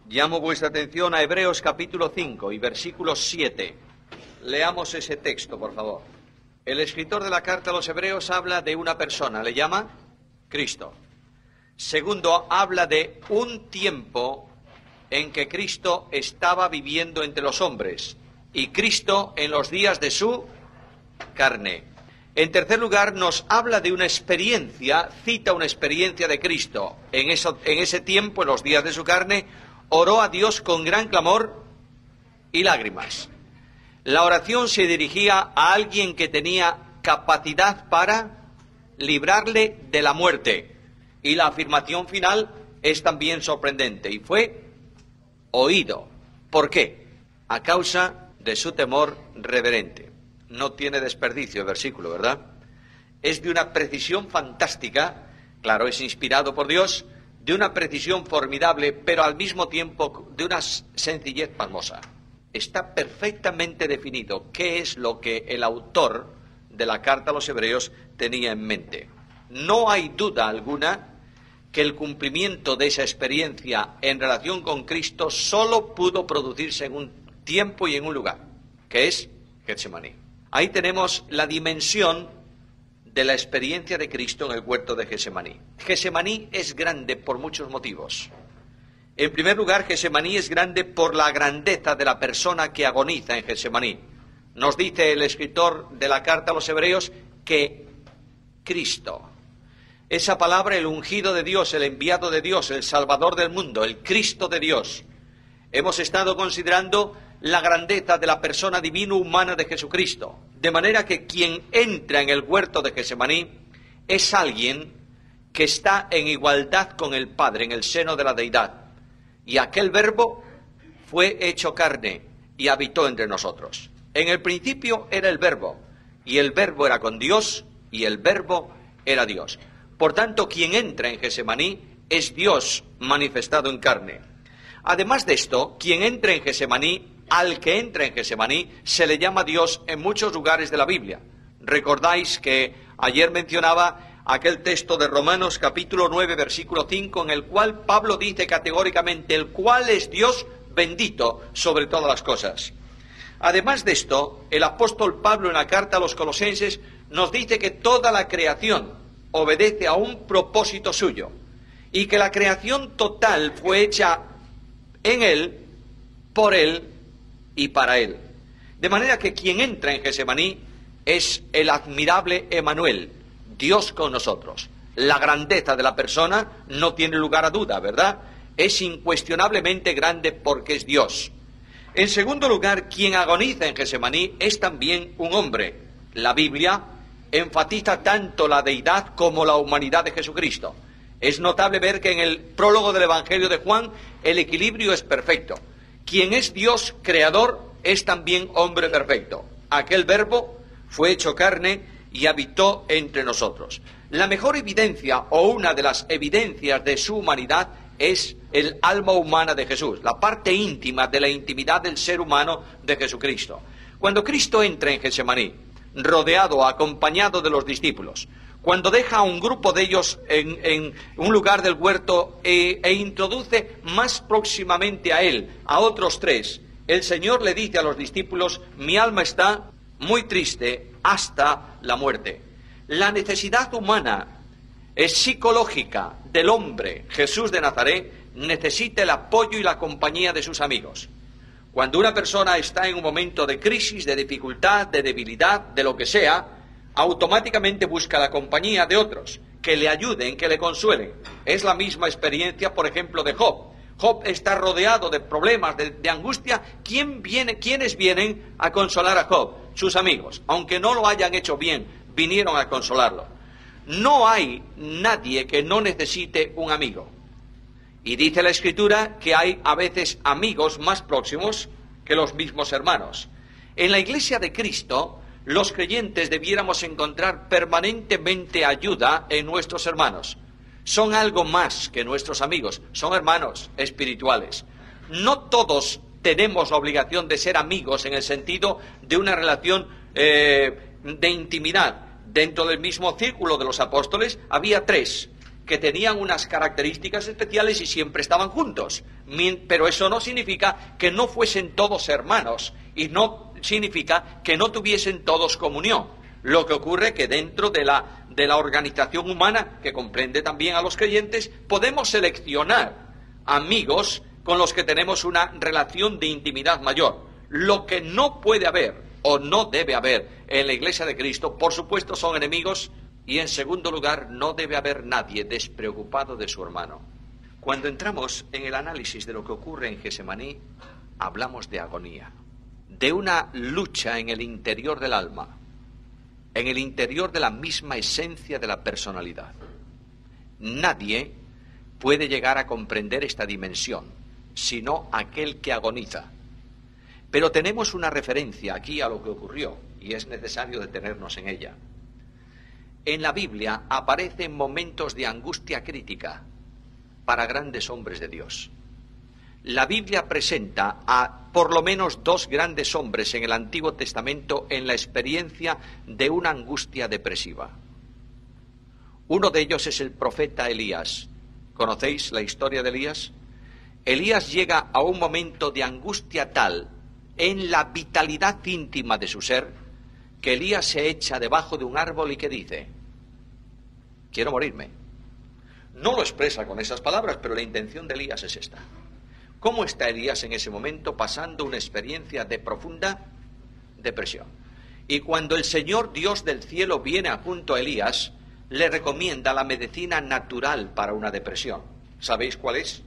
Llamo vuestra atención a Hebreos capítulo 5 y versículo 7. Leamos ese texto, por favor. El escritor de la carta a los Hebreos habla de una persona, le llama Cristo. Segundo, habla de un tiempo en que Cristo estaba viviendo entre los hombres y Cristo en los días de su carne. En tercer lugar, nos habla de una experiencia, cita una experiencia de Cristo. En ese tiempo, en los días de su carne, oró a Dios con gran clamor y lágrimas. La oración se dirigía a alguien que tenía capacidad para librarle de la muerte. Y la afirmación final es también sorprendente. Y fue oído. ¿Por qué? A causa de su temor reverente. No tiene desperdicio el versículo, ¿verdad? Es de una precisión fantástica. Claro, es inspirado por Dios, de una precisión formidable, pero al mismo tiempo de una sencillez pasmosa. Está perfectamente definido qué es lo que el autor de la carta a los Hebreos tenía en mente. No hay duda alguna que el cumplimiento de esa experiencia en relación con Cristo solo pudo producirse en un tiempo y en un lugar, que es Getsemaní. Ahí tenemos la dimensión de la experiencia de Cristo en el huerto de Getsemaní. Getsemaní es grande por muchos motivos. En primer lugar, Getsemaní es grande por la grandeza de la persona que agoniza en Getsemaní. Nos dice el escritor de la carta a los Hebreos que Cristo, esa palabra, el ungido de Dios, el enviado de Dios, el Salvador del mundo, el Cristo de Dios. Hemos estado considerando la grandeza de la persona divino-humana de Jesucristo. De manera que quien entra en el huerto de Getsemaní es alguien que está en igualdad con el Padre, en el seno de la deidad. Y aquel verbo fue hecho carne y habitó entre nosotros. En el principio era el verbo, y el verbo era con Dios, y el verbo era Dios. Por tanto, quien entra en Getsemaní es Dios manifestado en carne. Además de esto, quien entra en Getsemaní, al que entra en Getsemaní, se le llama Dios en muchos lugares de la Biblia. Recordáis que ayer mencionaba aquel texto de Romanos capítulo 9, versículo 5, en el cual Pablo dice categóricamente, el cual es Dios bendito sobre todas las cosas. Además de esto, el apóstol Pablo en la carta a los Colosenses nos dice que toda la creación obedece a un propósito suyo y que la creación total fue hecha en Él, por Él y para Él. De manera que quien entra en Getsemaní es el admirable Emmanuel, Dios con nosotros. La grandeza de la persona no tiene lugar a duda, ¿verdad? Es incuestionablemente grande porque es Dios. En segundo lugar, quien agoniza en Getsemaní es también un hombre. La Biblia enfatiza tanto la deidad como la humanidad de Jesucristo. Es notable ver que en el prólogo del Evangelio de Juan el equilibrio es perfecto. Quien es Dios creador es también hombre perfecto. Aquel verbo fue hecho carne y habitó entre nosotros. La mejor evidencia, o una de las evidencias de su humanidad, es el alma humana de Jesús, la parte íntima de la intimidad del ser humano de Jesucristo. Cuando Cristo entra en Getsemaní, rodeado, acompañado de los discípulos, cuando deja a un grupo de ellos en un lugar del huerto e introduce más próximamente a él, a otros tres, el Señor le dice a los discípulos, mi alma está muy triste hasta la muerte. La necesidad humana es psicológica del hombre, Jesús de Nazaret, necesita el apoyo y la compañía de sus amigos. Cuando una persona está en un momento de crisis, de dificultad, de debilidad, de lo que sea, automáticamente busca la compañía de otros, que le ayuden, que le consuelen. Es la misma experiencia, por ejemplo, de Job. Job está rodeado de problemas, de angustia. ¿Quiénes vienen a consolar a Job? Sus amigos. Aunque no lo hayan hecho bien, vinieron a consolarlo. No hay nadie que no necesite un amigo. Y dice la Escritura que hay a veces amigos más próximos que los mismos hermanos. En la Iglesia de Cristo, los creyentes debiéramos encontrar permanentemente ayuda en nuestros hermanos. Son algo más que nuestros amigos, son hermanos espirituales. No todos tenemos la obligación de ser amigos en el sentido de una relación de intimidad. Dentro del mismo círculo de los apóstoles había tres. que tenían unas características especiales y siempre estaban juntos. Pero eso no significa que no fuesen todos hermanos y no significa que no tuviesen todos comunión. Lo que ocurre es que dentro de la organización humana, que comprende también a los creyentes, podemos seleccionar amigos con los que tenemos una relación de intimidad mayor. Lo que no puede haber o no debe haber en la Iglesia de Cristo, por supuesto, son enemigos, y en segundo lugar, no debe haber nadie despreocupado de su hermano. Cuando entramos en el análisis de lo que ocurre en Getsemaní, hablamos de agonía, de una lucha en el interior del alma, en el interior de la misma esencia de la personalidad. Nadie puede llegar a comprender esta dimensión, sino aquel que agoniza. Pero tenemos una referencia aquí a lo que ocurrió, y es necesario detenernos en ella. En la Biblia aparecen momentos de angustia crítica para grandes hombres de Dios. La Biblia presenta a por lo menos dos grandes hombres en el Antiguo Testamento en la experiencia de una angustia depresiva. Uno de ellos es el profeta Elías. ¿Conocéis la historia de Elías? Elías llega a un momento de angustia tal en la vitalidad íntima de su ser, que Elías se echa debajo de un árbol y que dice: quiero morirme. No lo expresa con esas palabras, pero la intención de Elías es esta. ¿Cómo está Elías en ese momento pasando una experiencia de profunda depresión? Y cuando el Señor Dios del cielo viene junto a Elías, le recomienda la medicina natural para una depresión. ¿Sabéis cuál es?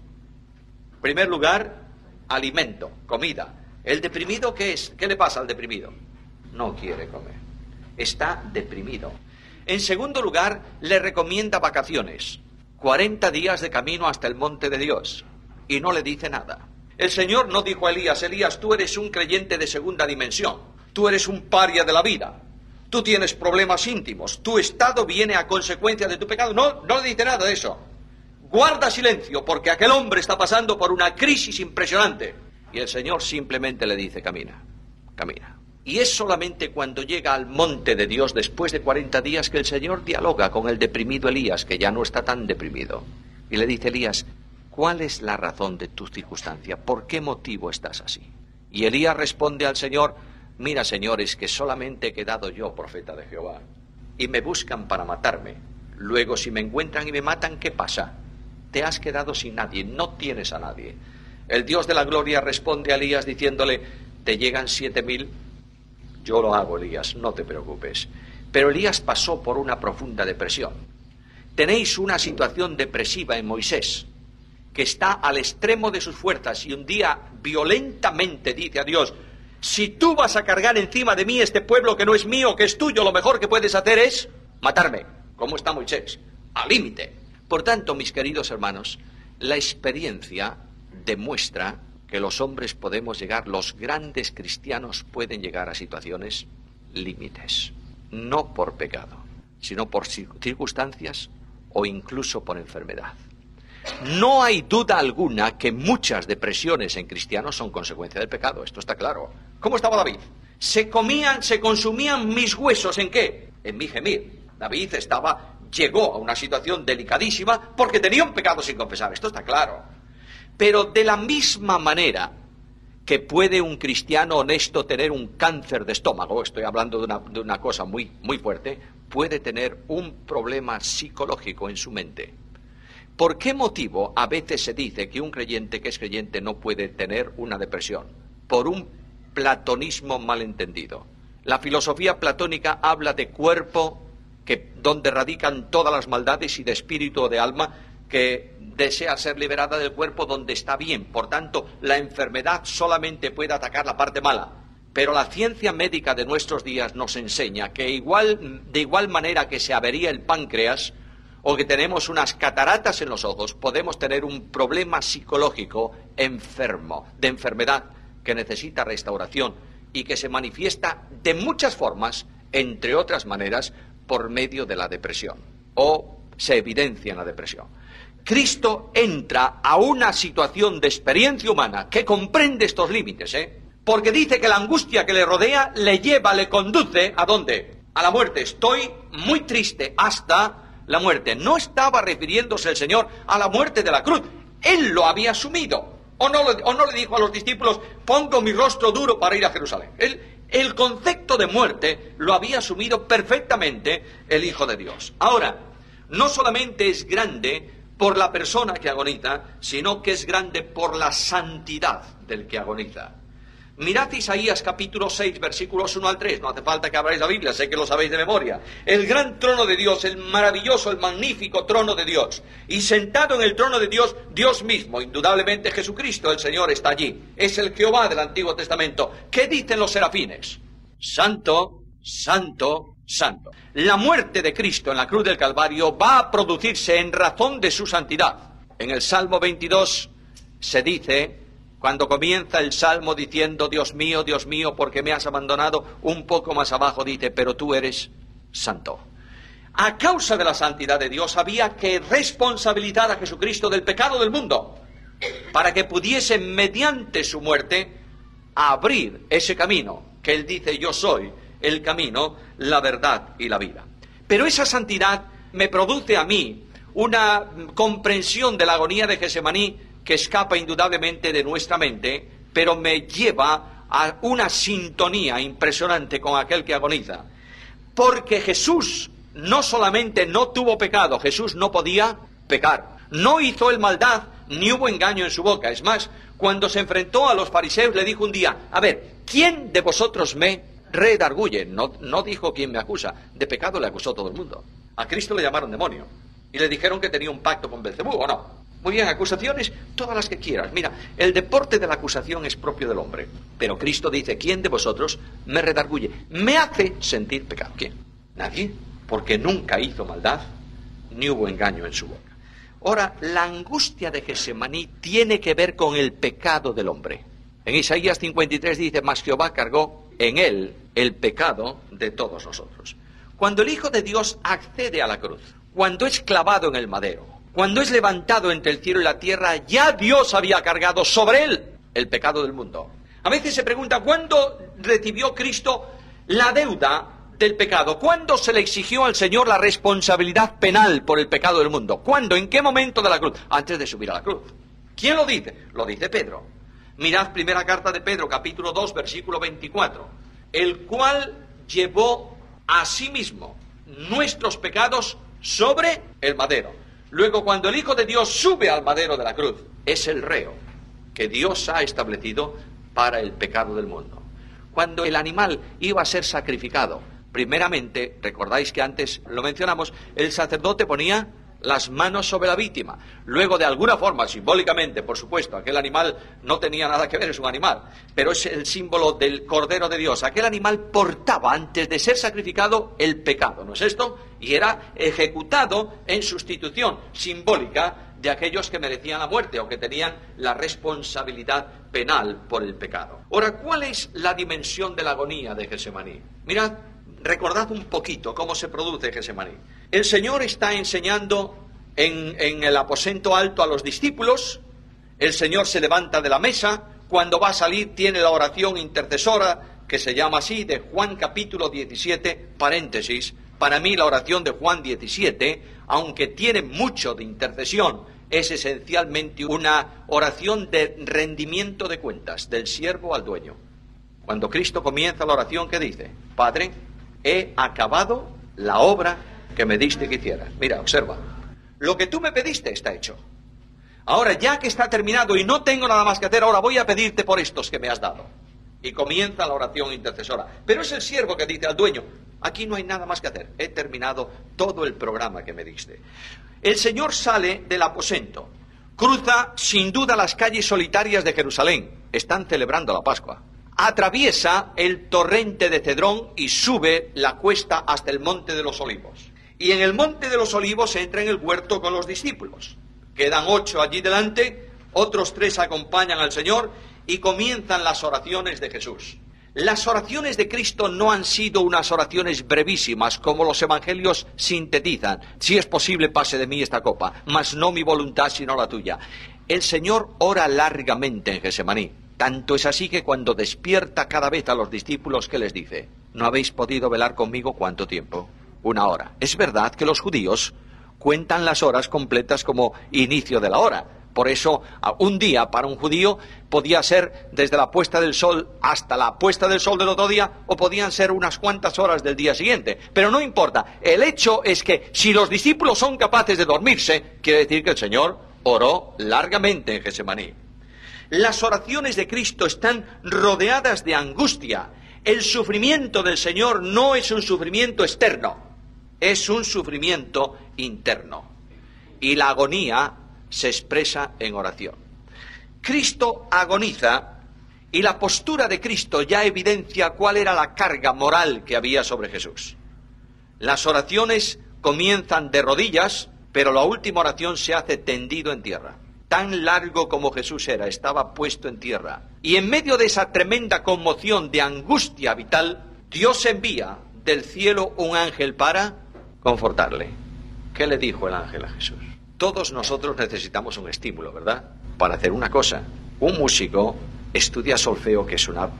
En primer lugar, alimento, comida. ¿El deprimido qué es? ¿Qué le pasa al deprimido? No quiere comer. Está deprimido. En segundo lugar, le recomienda vacaciones. 40 días de camino hasta el monte de Dios. Y no le dice nada. El Señor no dijo a Elías: Elías, tú eres un creyente de segunda dimensión. Tú eres un paria de la vida. Tú tienes problemas íntimos. Tu estado viene a consecuencia de tu pecado. No le dice nada de eso. Guarda silencio, porque aquel hombre está pasando por una crisis impresionante. Y el Señor simplemente le dice: camina, camina. Y es solamente cuando llega al monte de Dios, después de 40 días, que el Señor dialoga con el deprimido Elías, que ya no está tan deprimido. Y le dice: Elías, ¿cuál es la razón de tu circunstancia? ¿Por qué motivo estás así? Y Elías responde al Señor: mira, Señor, es que solamente he quedado yo, profeta de Jehová, y me buscan para matarme. Luego, si me encuentran y me matan, ¿qué pasa? Te has quedado sin nadie, no tienes a nadie. El Dios de la gloria responde a Elías diciéndole: ¿te llegan 7,000? Yo lo hago, Elías, no te preocupes. Pero Elías pasó por una profunda depresión. Tenéis una situación depresiva en Moisés, que está al extremo de sus fuerzas, y un día violentamente dice a Dios: si tú vas a cargar encima de mí este pueblo que no es mío, que es tuyo, lo mejor que puedes hacer es matarme. ¿Cómo está Moisés? Al límite. Por tanto, mis queridos hermanos, la experiencia demuestra que los hombres podemos llegar, los grandes cristianos pueden llegar a situaciones límites, no por pecado, sino por circunstancias o incluso por enfermedad. No hay duda alguna que muchas depresiones en cristianos son consecuencia del pecado, esto está claro. ¿Cómo estaba David? Se consumían mis huesos, ¿en qué? En mi gemir. David llegó a una situación delicadísima porque tenía un pecado sin confesar, esto está claro. Pero de la misma manera que puede un cristiano honesto tener un cáncer de estómago, estoy hablando de una cosa muy, muy fuerte, puede tener un problema psicológico en su mente. ¿Por qué motivo a veces se dice que un creyente que es creyente no puede tener una depresión? Por un platonismo malentendido. La filosofía platónica habla de cuerpo, donde radican todas las maldades, y de espíritu o de alma, que desea ser liberada del cuerpo donde está bien. Por tanto, la enfermedad solamente puede atacar la parte mala. Pero la ciencia médica de nuestros días nos enseña que de igual manera que se avería el páncreas o que tenemos unas cataratas en los ojos, podemos tener un problema psicológico enfermo, de enfermedad que necesita restauración y que se manifiesta de muchas formas, entre otras maneras, por medio de la depresión, o se evidencia en la depresión. Cristo entra a una situación de experiencia humana que comprende estos límites, porque dice que la angustia que le rodea le conduce, ¿a dónde? A la muerte. Estoy muy triste hasta la muerte. No estaba refiriéndose el Señor a la muerte de la cruz. Él lo había asumido. ¿O no le dijo a los discípulos, pongo mi rostro duro para ir a Jerusalén? El concepto de muerte lo había asumido perfectamente el Hijo de Dios. Ahora, no solamente es grande por la persona que agoniza, sino que es grande por la santidad del que agoniza. Mirad Isaías capítulo 6, versículos 1 al 3. No hace falta que abráis la Biblia, sé que lo sabéis de memoria. El gran trono de Dios, el maravilloso, el magnífico trono de Dios. Y sentado en el trono de Dios, Dios mismo, indudablemente Jesucristo, el Señor, está allí. Es el Jehová del Antiguo Testamento. ¿Qué dicen los serafines? Santo, santo, santo. La muerte de Cristo en la cruz del Calvario va a producirse en razón de su santidad. En el Salmo 22 se dice, cuando comienza el Salmo diciendo, Dios mío, ¿por qué me has abandonado? Un poco más abajo dice, pero tú eres santo. A causa de la santidad de Dios había que responsabilizar a Jesucristo del pecado del mundo, para que pudiese, mediante su muerte, abrir ese camino que Él dice, yo soy el camino, la verdad y la vida. Pero esa santidad me produce a mí una comprensión de la agonía de Getsemaní que escapa indudablemente de nuestra mente, pero me lleva a una sintonía impresionante con aquel que agoniza. Porque Jesús no solamente no tuvo pecado, Jesús no podía pecar. No hizo él maldad, ni hubo engaño en su boca. Es más, cuando se enfrentó a los fariseos le dijo un día, a ver, ¿quién de vosotros me redarguye? No dijo quién me acusa, de pecado le acusó todo el mundo. A Cristo le llamaron demonio y le dijeron que tenía un pacto con Belcebú, ¿o no? Muy bien, acusaciones, todas las que quieras. Mira, el deporte de la acusación es propio del hombre. Pero Cristo dice, ¿quién de vosotros me redarguye? Me hace sentir pecado. ¿Quién? Nadie, porque nunca hizo maldad, ni hubo engaño en su boca. Ahora, la angustia de Getsemaní tiene que ver con el pecado del hombre. En Isaías 53 dice, mas Jehová cargó en él el pecado de todos nosotros. Cuando el Hijo de Dios accede a la cruz, cuando es clavado en el madero, cuando es levantado entre el cielo y la tierra, ya Dios había cargado sobre él el pecado del mundo. A veces se pregunta, ¿cuándo recibió Cristo la deuda del pecado? ¿Cuándo se le exigió al Señor la responsabilidad penal por el pecado del mundo? ¿Cuándo? ¿En qué momento de la cruz? Antes de subir a la cruz. ¿Quién lo dice? Lo dice Pedro. Mirad primera carta de Pedro, capítulo 2, versículo 24. El cual llevó a sí mismo nuestros pecados sobre el madero. Luego, cuando el Hijo de Dios sube al madero de la cruz, es el reo que Dios ha establecido para el pecado del mundo. Cuando el animal iba a ser sacrificado, primeramente, recordáis que antes lo mencionamos, el sacerdote ponía las manos sobre la víctima. Luego, de alguna forma, simbólicamente, por supuesto, aquel animal no tenía nada que ver, es un animal, pero es el símbolo del Cordero de Dios. Aquel animal portaba, antes de ser sacrificado, el pecado, ¿no es esto? Y era ejecutado en sustitución simbólica de aquellos que merecían la muerte o que tenían la responsabilidad penal por el pecado. Ahora, ¿cuál es la dimensión de la agonía de Getsemaní? Mirad, recordad un poquito cómo se produce Getsemaní. El Señor está enseñando en el aposento alto a los discípulos. El Señor se levanta de la mesa. Cuando va a salir tiene la oración intercesora, que se llama así, de Juan capítulo 17, paréntesis. Para mí la oración de Juan 17, aunque tiene mucho de intercesión, es esencialmente una oración de rendimiento de cuentas del siervo al dueño. Cuando Cristo comienza la oración, ¿qué dice? Padre, he acabado la obra que me diste que hicieras. Mira, observa. Lo que tú me pediste está hecho. Ahora, ya que está terminado y no tengo nada más que hacer, ahora voy a pedirte por estos que me has dado. Y comienza la oración intercesora. Pero es el siervo que dice al dueño, aquí no hay nada más que hacer. He terminado todo el programa que me diste. El Señor sale del aposento. Cruza, sin duda, las calles solitarias de Jerusalén. Están celebrando la Pascua. Atraviesa el torrente de Cedrón y sube la cuesta hasta el Monte de los Olivos. Y en el Monte de los Olivos entra en el huerto con los discípulos. Quedan 8 allí delante, otros 3 acompañan al Señor y comienzan las oraciones de Jesús. Las oraciones de Cristo no han sido unas oraciones brevísimas como los evangelios sintetizan. Si es posible, pase de mí esta copa, mas no mi voluntad sino la tuya. El Señor ora largamente en Getsemaní. Tanto es así que cuando despierta cada vez a los discípulos, ¿qué les dice? ¿No habéis podido velar conmigo cuánto tiempo? 1 hora. Es verdad que los judíos Cuentan las horas completas como inicio de la hora. Por eso, un día para un judío podía ser desde la puesta del sol hasta la puesta del sol del otro día, o podían ser unas cuantas horas del día siguiente. Pero no importa. El hecho es que si los discípulos son capaces de dormirse, quiere decir que el Señor oró largamente en Getsemaní. Las oraciones de Cristo están rodeadas de angustia. El sufrimiento del Señor no es un sufrimiento externo, es un sufrimiento interno. Y la agonía se expresa en oración. Cristo agoniza, y la postura de Cristo ya evidencia cuál era la carga moral que había sobre Jesús. Las oraciones comienzan de rodillas, pero la última oración se hace tendido en tierra. Tan largo como Jesús era, estaba puesto en tierra. Y en medio de esa tremenda conmoción de angustia vital, Dios envía del cielo un ángel para confortarle. ¿Qué le dijo el ángel a Jesús? Todos nosotros necesitamos un estímulo, ¿verdad? Para hacer una cosa. Un músico estudia solfeo, que es una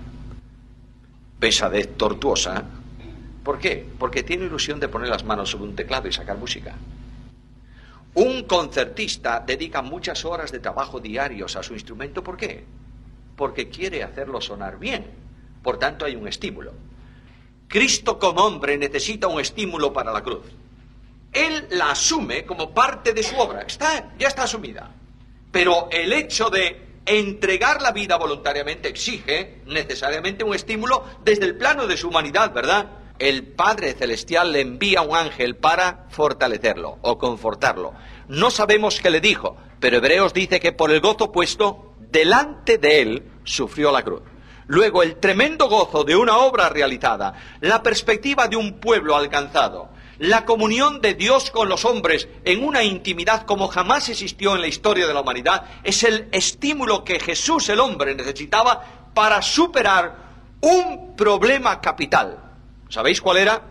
pesadez tortuosa. ¿Por qué? Porque tiene ilusión de poner las manos sobre un teclado y sacar música. Un concertista dedica muchas horas de trabajo diarios a su instrumento. ¿Por qué? Porque quiere hacerlo sonar bien. Por tanto, hay un estímulo. Cristo como hombre necesita un estímulo para la cruz. Él la asume como parte de su obra. Ya está asumida. Pero el hecho de entregar la vida voluntariamente exige necesariamente un estímulo desde el plano de su humanidad, ¿verdad? El Padre Celestial le envía un ángel para fortalecerlo o confortarlo. No sabemos qué le dijo, pero Hebreos dice que por el gozo puesto delante de él sufrió la cruz. Luego, el tremendo gozo de una obra realizada, la perspectiva de un pueblo alcanzado, la comunión de Dios con los hombres en una intimidad como jamás existió en la historia de la humanidad, es el estímulo que Jesús, el hombre, necesitaba para superar un problema capital. ¿Sabéis cuál era?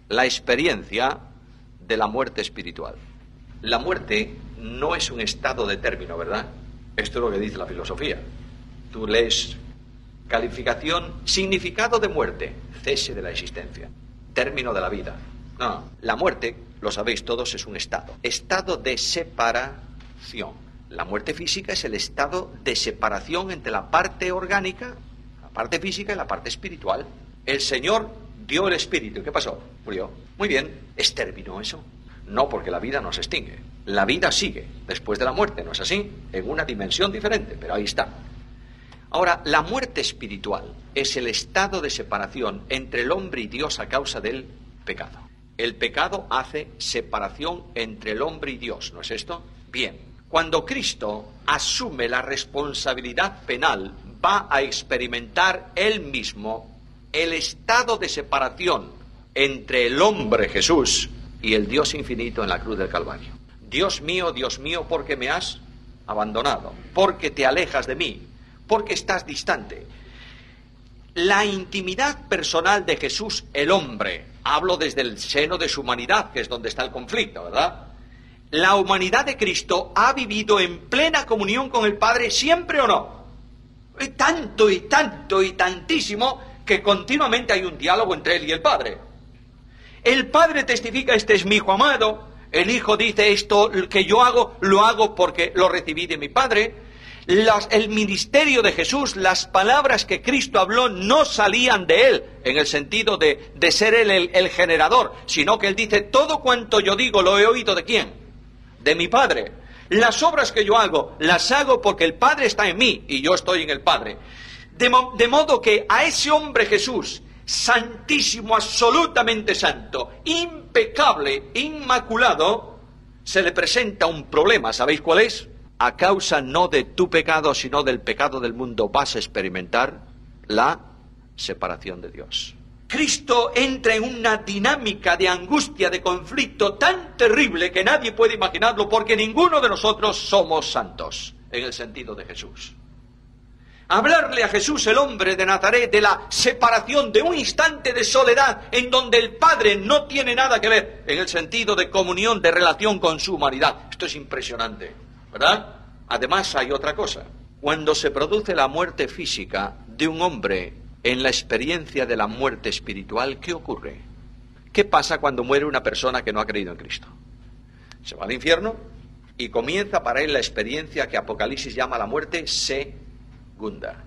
La experiencia de la muerte espiritual. La muerte no es un estado de término, ¿verdad? Esto es lo que dice la filosofía. Tú lees calificación, significado de muerte, cese de la existencia, término de la vida. No, la muerte, lo sabéis todos, es un estado de separación. La muerte física es el estado de separación entre la parte orgánica, la parte física y la parte espiritual. El Señor dio el espíritu. ¿Qué pasó? Murió. Muy bien, ¿exterminó eso? No, porque la vida no se extingue. La vida sigue después de la muerte, ¿no es así? En una dimensión diferente, pero ahí está. Ahora, la muerte espiritual es el estado de separación entre el hombre y Dios a causa del pecado. El pecado hace separación entre el hombre y Dios, ¿no es esto? Bien, cuando Cristo asume la responsabilidad penal, va a experimentar él mismo el estado de separación entre el hombre Jesús y el Dios infinito en la cruz del Calvario. Dios mío, ¿por qué me has abandonado? ¿Por qué te alejas de mí? ¿Por qué estás distante? La intimidad personal de Jesús, el hombre, hablo desde el seno de su humanidad, que es donde está el conflicto, ¿verdad? ¿La humanidad de Cristo ha vivido en plena comunión con el Padre siempre o no? Y tanto y tanto y tantísimo que continuamente hay un diálogo entre él y el Padre. El Padre testifica, este es mi Hijo amado. El Hijo dice, esto que yo hago, lo hago porque lo recibí de mi Padre. El ministerio de Jesús, las palabras que Cristo habló no salían de él, en el sentido de ser él el generador, sino que él dice, todo cuanto yo digo lo he oído ¿de quién? De mi Padre. Las obras que yo hago, las hago porque el Padre está en mí y yo estoy en el Padre. De modo que a ese hombre Jesús, santísimo, absolutamente santo, impecable, inmaculado, se le presenta un problema. ¿Sabéis cuál es? A causa no de tu pecado, sino del pecado del mundo, vas a experimentar la separación de Dios. Cristo entra en una dinámica de angustia, de conflicto tan terrible que nadie puede imaginarlo, porque ninguno de nosotros somos santos, en el sentido de Jesús. Hablarle a Jesús, el hombre de Nazaret, de la separación, de un instante de soledad en donde el Padre no tiene nada que ver, en el sentido de comunión, de relación con su humanidad. Esto es impresionante, ¿verdad? Además hay otra cosa. Cuando se produce la muerte física de un hombre en la experiencia de la muerte espiritual, ¿qué ocurre? ¿Qué pasa cuando muere una persona que no ha creído en Cristo? Se va al infierno y comienza para él la experiencia que Apocalipsis llama la muerte segunda.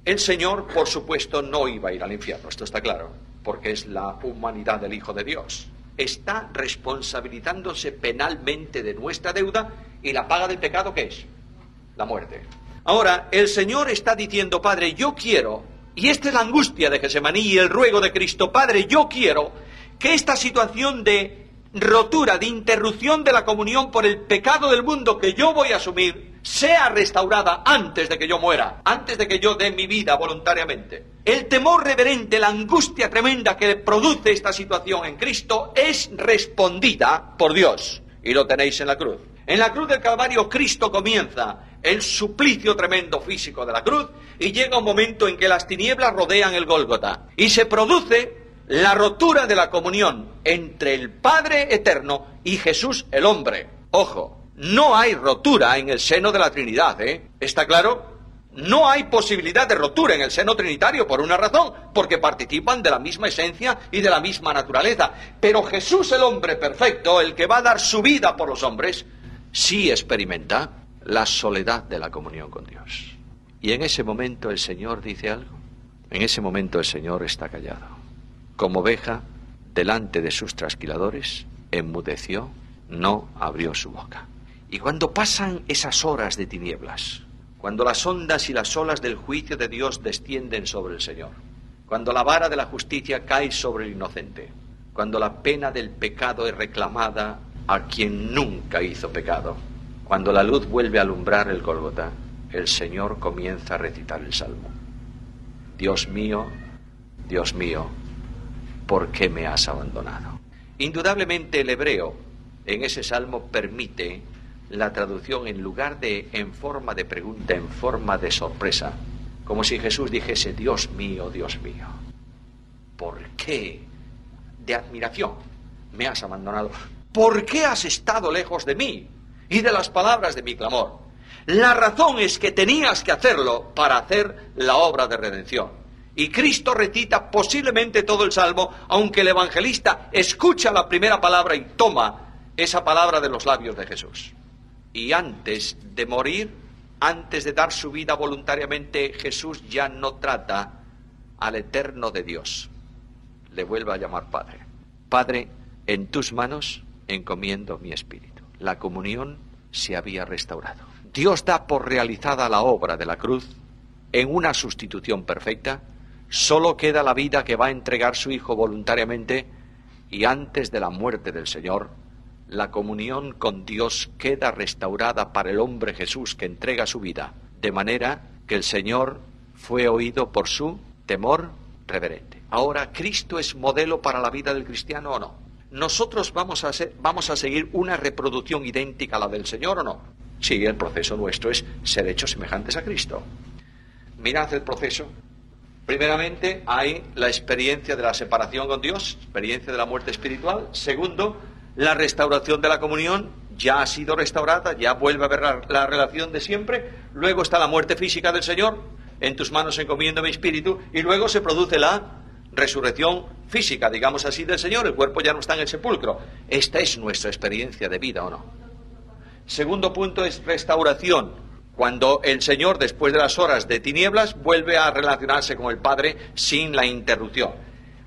El Señor, por supuesto, no iba a ir al infierno, esto está claro, porque es la humanidad del Hijo de Dios. Está responsabilizándose penalmente de nuestra deuda, y la paga del pecado, ¿qué es? La muerte. Ahora, el Señor está diciendo: Padre, yo quiero, y esta es la angustia de Getsemaní y el ruego de Cristo, Padre, yo quiero que esta situación de rotura, de interrupción de la comunión por el pecado del mundo que yo voy a asumir, sea restaurada antes de que yo muera, antes de que yo dé mi vida voluntariamente. El temor reverente, la angustia tremenda que produce esta situación en Cristo es respondida por Dios, y lo tenéis en la cruz. En la cruz del Calvario Cristo comienza el suplicio tremendo físico de la cruz, y llega un momento en que las tinieblas rodean el Gólgota y se produce la rotura de la comunión entre el Padre eterno y Jesús el hombre. Ojo, no hay rotura en el seno de la Trinidad, ¿está claro? No hay posibilidad de rotura en el seno trinitario por una razón, porque participan de la misma esencia y de la misma naturaleza. Pero Jesús el hombre perfecto, el que va a dar su vida por los hombres, sí experimenta la soledad de la comunión con Dios. Y en ese momento el Señor dice algo. En ese momento el Señor está callado. Como oveja delante de sus trasquiladores, enmudeció, no abrió su boca. Y cuando pasan esas horas de tinieblas, cuando las ondas y las olas del juicio de Dios descienden sobre el Señor, cuando la vara de la justicia cae sobre el inocente, cuando la pena del pecado es reclamada a quien nunca hizo pecado, cuando la luz vuelve a alumbrar el Gólgota, el Señor comienza a recitar el Salmo. Dios mío, ¿por qué me has abandonado? Indudablemente el hebreo en ese salmo permite la traducción en lugar de en forma de pregunta, en forma de sorpresa, como si Jesús dijese: Dios mío, ¿por qué? De admiración me has abandonado. ¿Por qué has estado lejos de mí y de las palabras de mi clamor? La razón es que tenías que hacerlo para hacer la obra de redención. Y Cristo recita posiblemente todo el Salmo, aunque el evangelista escucha la primera palabra y toma esa palabra de los labios de Jesús. Y antes de morir, antes de dar su vida voluntariamente, Jesús ya no trata al eterno de Dios. Le vuelve a llamar Padre. Padre, en tus manos encomiendo mi espíritu. La comunión se había restaurado. Dios da por realizada la obra de la cruz en una sustitución perfecta. Solo queda la vida que va a entregar su Hijo voluntariamente, y antes de la muerte del Señor, la comunión con Dios queda restaurada para el hombre Jesús que entrega su vida, de manera que el Señor fue oído por su temor reverente. Ahora, ¿Cristo es modelo para la vida del cristiano o no? ¿Nosotros vamos a seguir una reproducción idéntica a la del Señor o no? Sí, el proceso nuestro es ser hechos semejantes a Cristo. Mirad el proceso. Primeramente, hay la experiencia de la separación con Dios, experiencia de la muerte espiritual. Segundo, la restauración de la comunión, ya ha sido restaurada, ya vuelve a haber la relación de siempre. Luego está la muerte física del Señor, en tus manos encomiendo mi espíritu, y luego se produce la resurrección física, digamos así, del Señor. El cuerpo ya no está en el sepulcro. Esta es nuestra experiencia de vida, ¿o no? Segundo punto es restauración. Cuando el Señor, después de las horas de tinieblas, vuelve a relacionarse con el Padre sin la interrupción.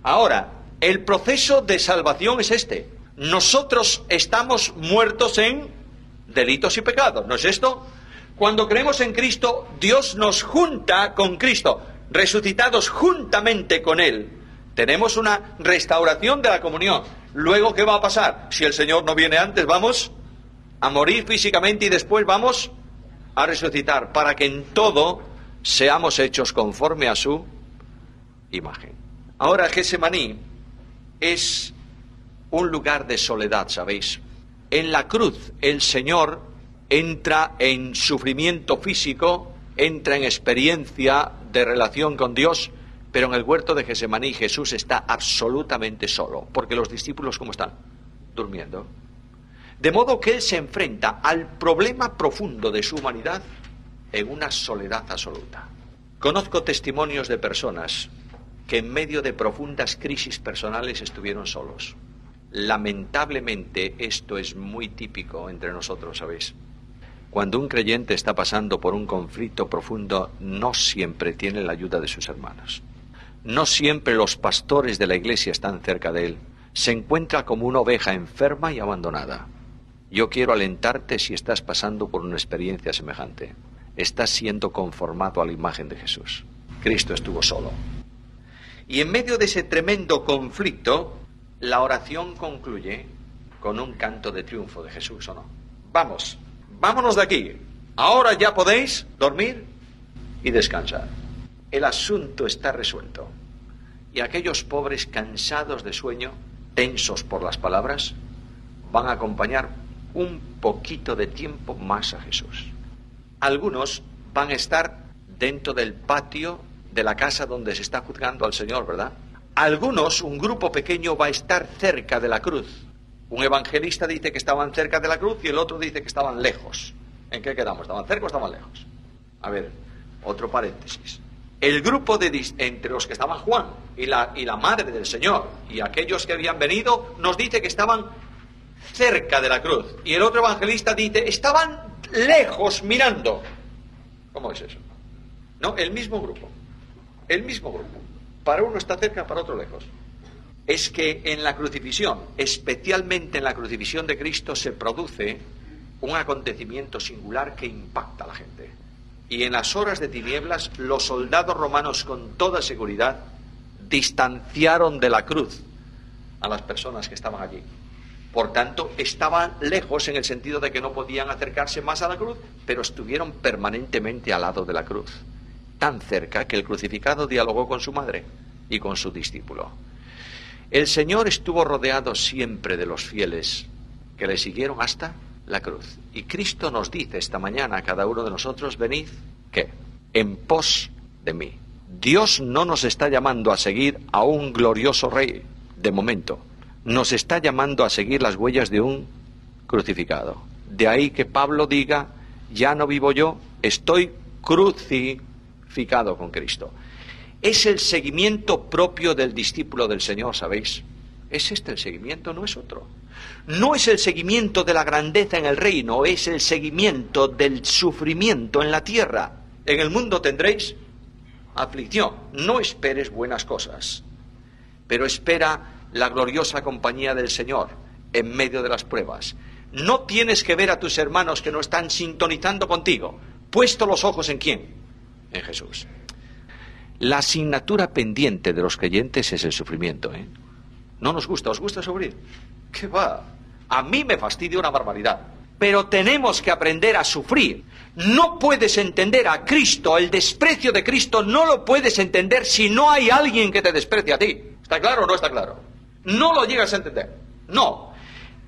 Ahora, el proceso de salvación es este. Nosotros estamos muertos en delitos y pecados, ¿no es esto? Cuando creemos en Cristo, Dios nos junta con Cristo, resucitados juntamente con Él. Tenemos una restauración de la comunión. Luego, ¿qué va a pasar? Si el Señor no viene antes, vamos a morir físicamente y después vamos a resucitar, para que en todo seamos hechos conforme a su imagen. Ahora, Getsemaní es un lugar de soledad, ¿sabéis? En la cruz el Señor entra en sufrimiento físico, entra en experiencia de relación con Dios, pero en el huerto de Getsemaní Jesús está absolutamente solo, porque los discípulos, ¿cómo están? Durmiendo. De modo que Él se enfrenta al problema profundo de su humanidad en una soledad absoluta. Conozco testimonios de personas que en medio de profundas crisis personales estuvieron solos. Lamentablemente esto es muy típico entre nosotros, ¿sabéis? Cuando un creyente está pasando por un conflicto profundo, no siempre tiene la ayuda de sus hermanos. No siempre los pastores de la iglesia están cerca de él. Se encuentra como una oveja enferma y abandonada. Yo quiero alentarte si estás pasando por una experiencia semejante. Estás siendo conformado a la imagen de Jesús. Cristo estuvo solo. Y en medio de ese tremendo conflicto, la oración concluye con un canto de triunfo de Jesús, ¿o no? Vamos, vámonos de aquí. Ahora ya podéis dormir y descansar. El asunto está resuelto. Y aquellos pobres cansados de sueño, tensos por las palabras, van a acompañar un poquito de tiempo más a Jesús. Algunos van a estar dentro del patio de la casa donde se está juzgando al Señor, ¿verdad? Algunos, un grupo pequeño, va a estar cerca de la cruz. Un evangelista dice que estaban cerca de la cruz y el otro dice que estaban lejos. ¿En qué quedamos? ¿Estaban cerca o estaban lejos? A ver, otro paréntesis. El grupo entre los que estaban Juan y la madre del Señor y aquellos que habían venido, nos dice que estaban cerca de la cruz. Y el otro evangelista dice, estaban lejos mirando. ¿Cómo es eso? No, el mismo grupo. El mismo grupo. Para uno está cerca, para otro lejos. Es que en la crucifixión, especialmente en la crucifixión de Cristo, se produce un acontecimiento singular que impacta a la gente. Y en las horas de tinieblas, los soldados romanos con toda seguridad distanciaron de la cruz a las personas que estaban allí. Por tanto, estaban lejos en el sentido de que no podían acercarse más a la cruz, pero estuvieron permanentemente al lado de la cruz. Tan cerca que el crucificado dialogó con su madre y con su discípulo. El Señor estuvo rodeado siempre de los fieles que le siguieron hasta la cruz. Y Cristo nos dice esta mañana a cada uno de nosotros, venid, ¿qué? En pos de mí. Dios no nos está llamando a seguir a un glorioso rey, de momento. Nos está llamando a seguir las huellas de un crucificado. De ahí que Pablo diga, ya no vivo yo, estoy crucificado con Cristo. Es el seguimiento propio del discípulo del Señor, ¿sabéis? Es este el seguimiento, no es otro. No es el seguimiento de la grandeza en el reino, es el seguimiento del sufrimiento en la tierra. En el mundo tendréis aflicción. No esperes buenas cosas, pero espera la gloriosa compañía del Señor en medio de las pruebas. No tienes que ver a tus hermanos que no están sintonizando contigo. Puesto los ojos ¿en quién? En Jesús. La asignatura pendiente de los creyentes es el sufrimiento, ¿eh? No nos gusta. ¿Os gusta sufrir? ¿Qué va? A mí me fastidia una barbaridad. Pero tenemos que aprender a sufrir. No puedes entender a Cristo, el desprecio de Cristo no lo puedes entender si no hay alguien que te desprecie a ti. ¿Está claro o no está claro? No lo llegas a entender. No.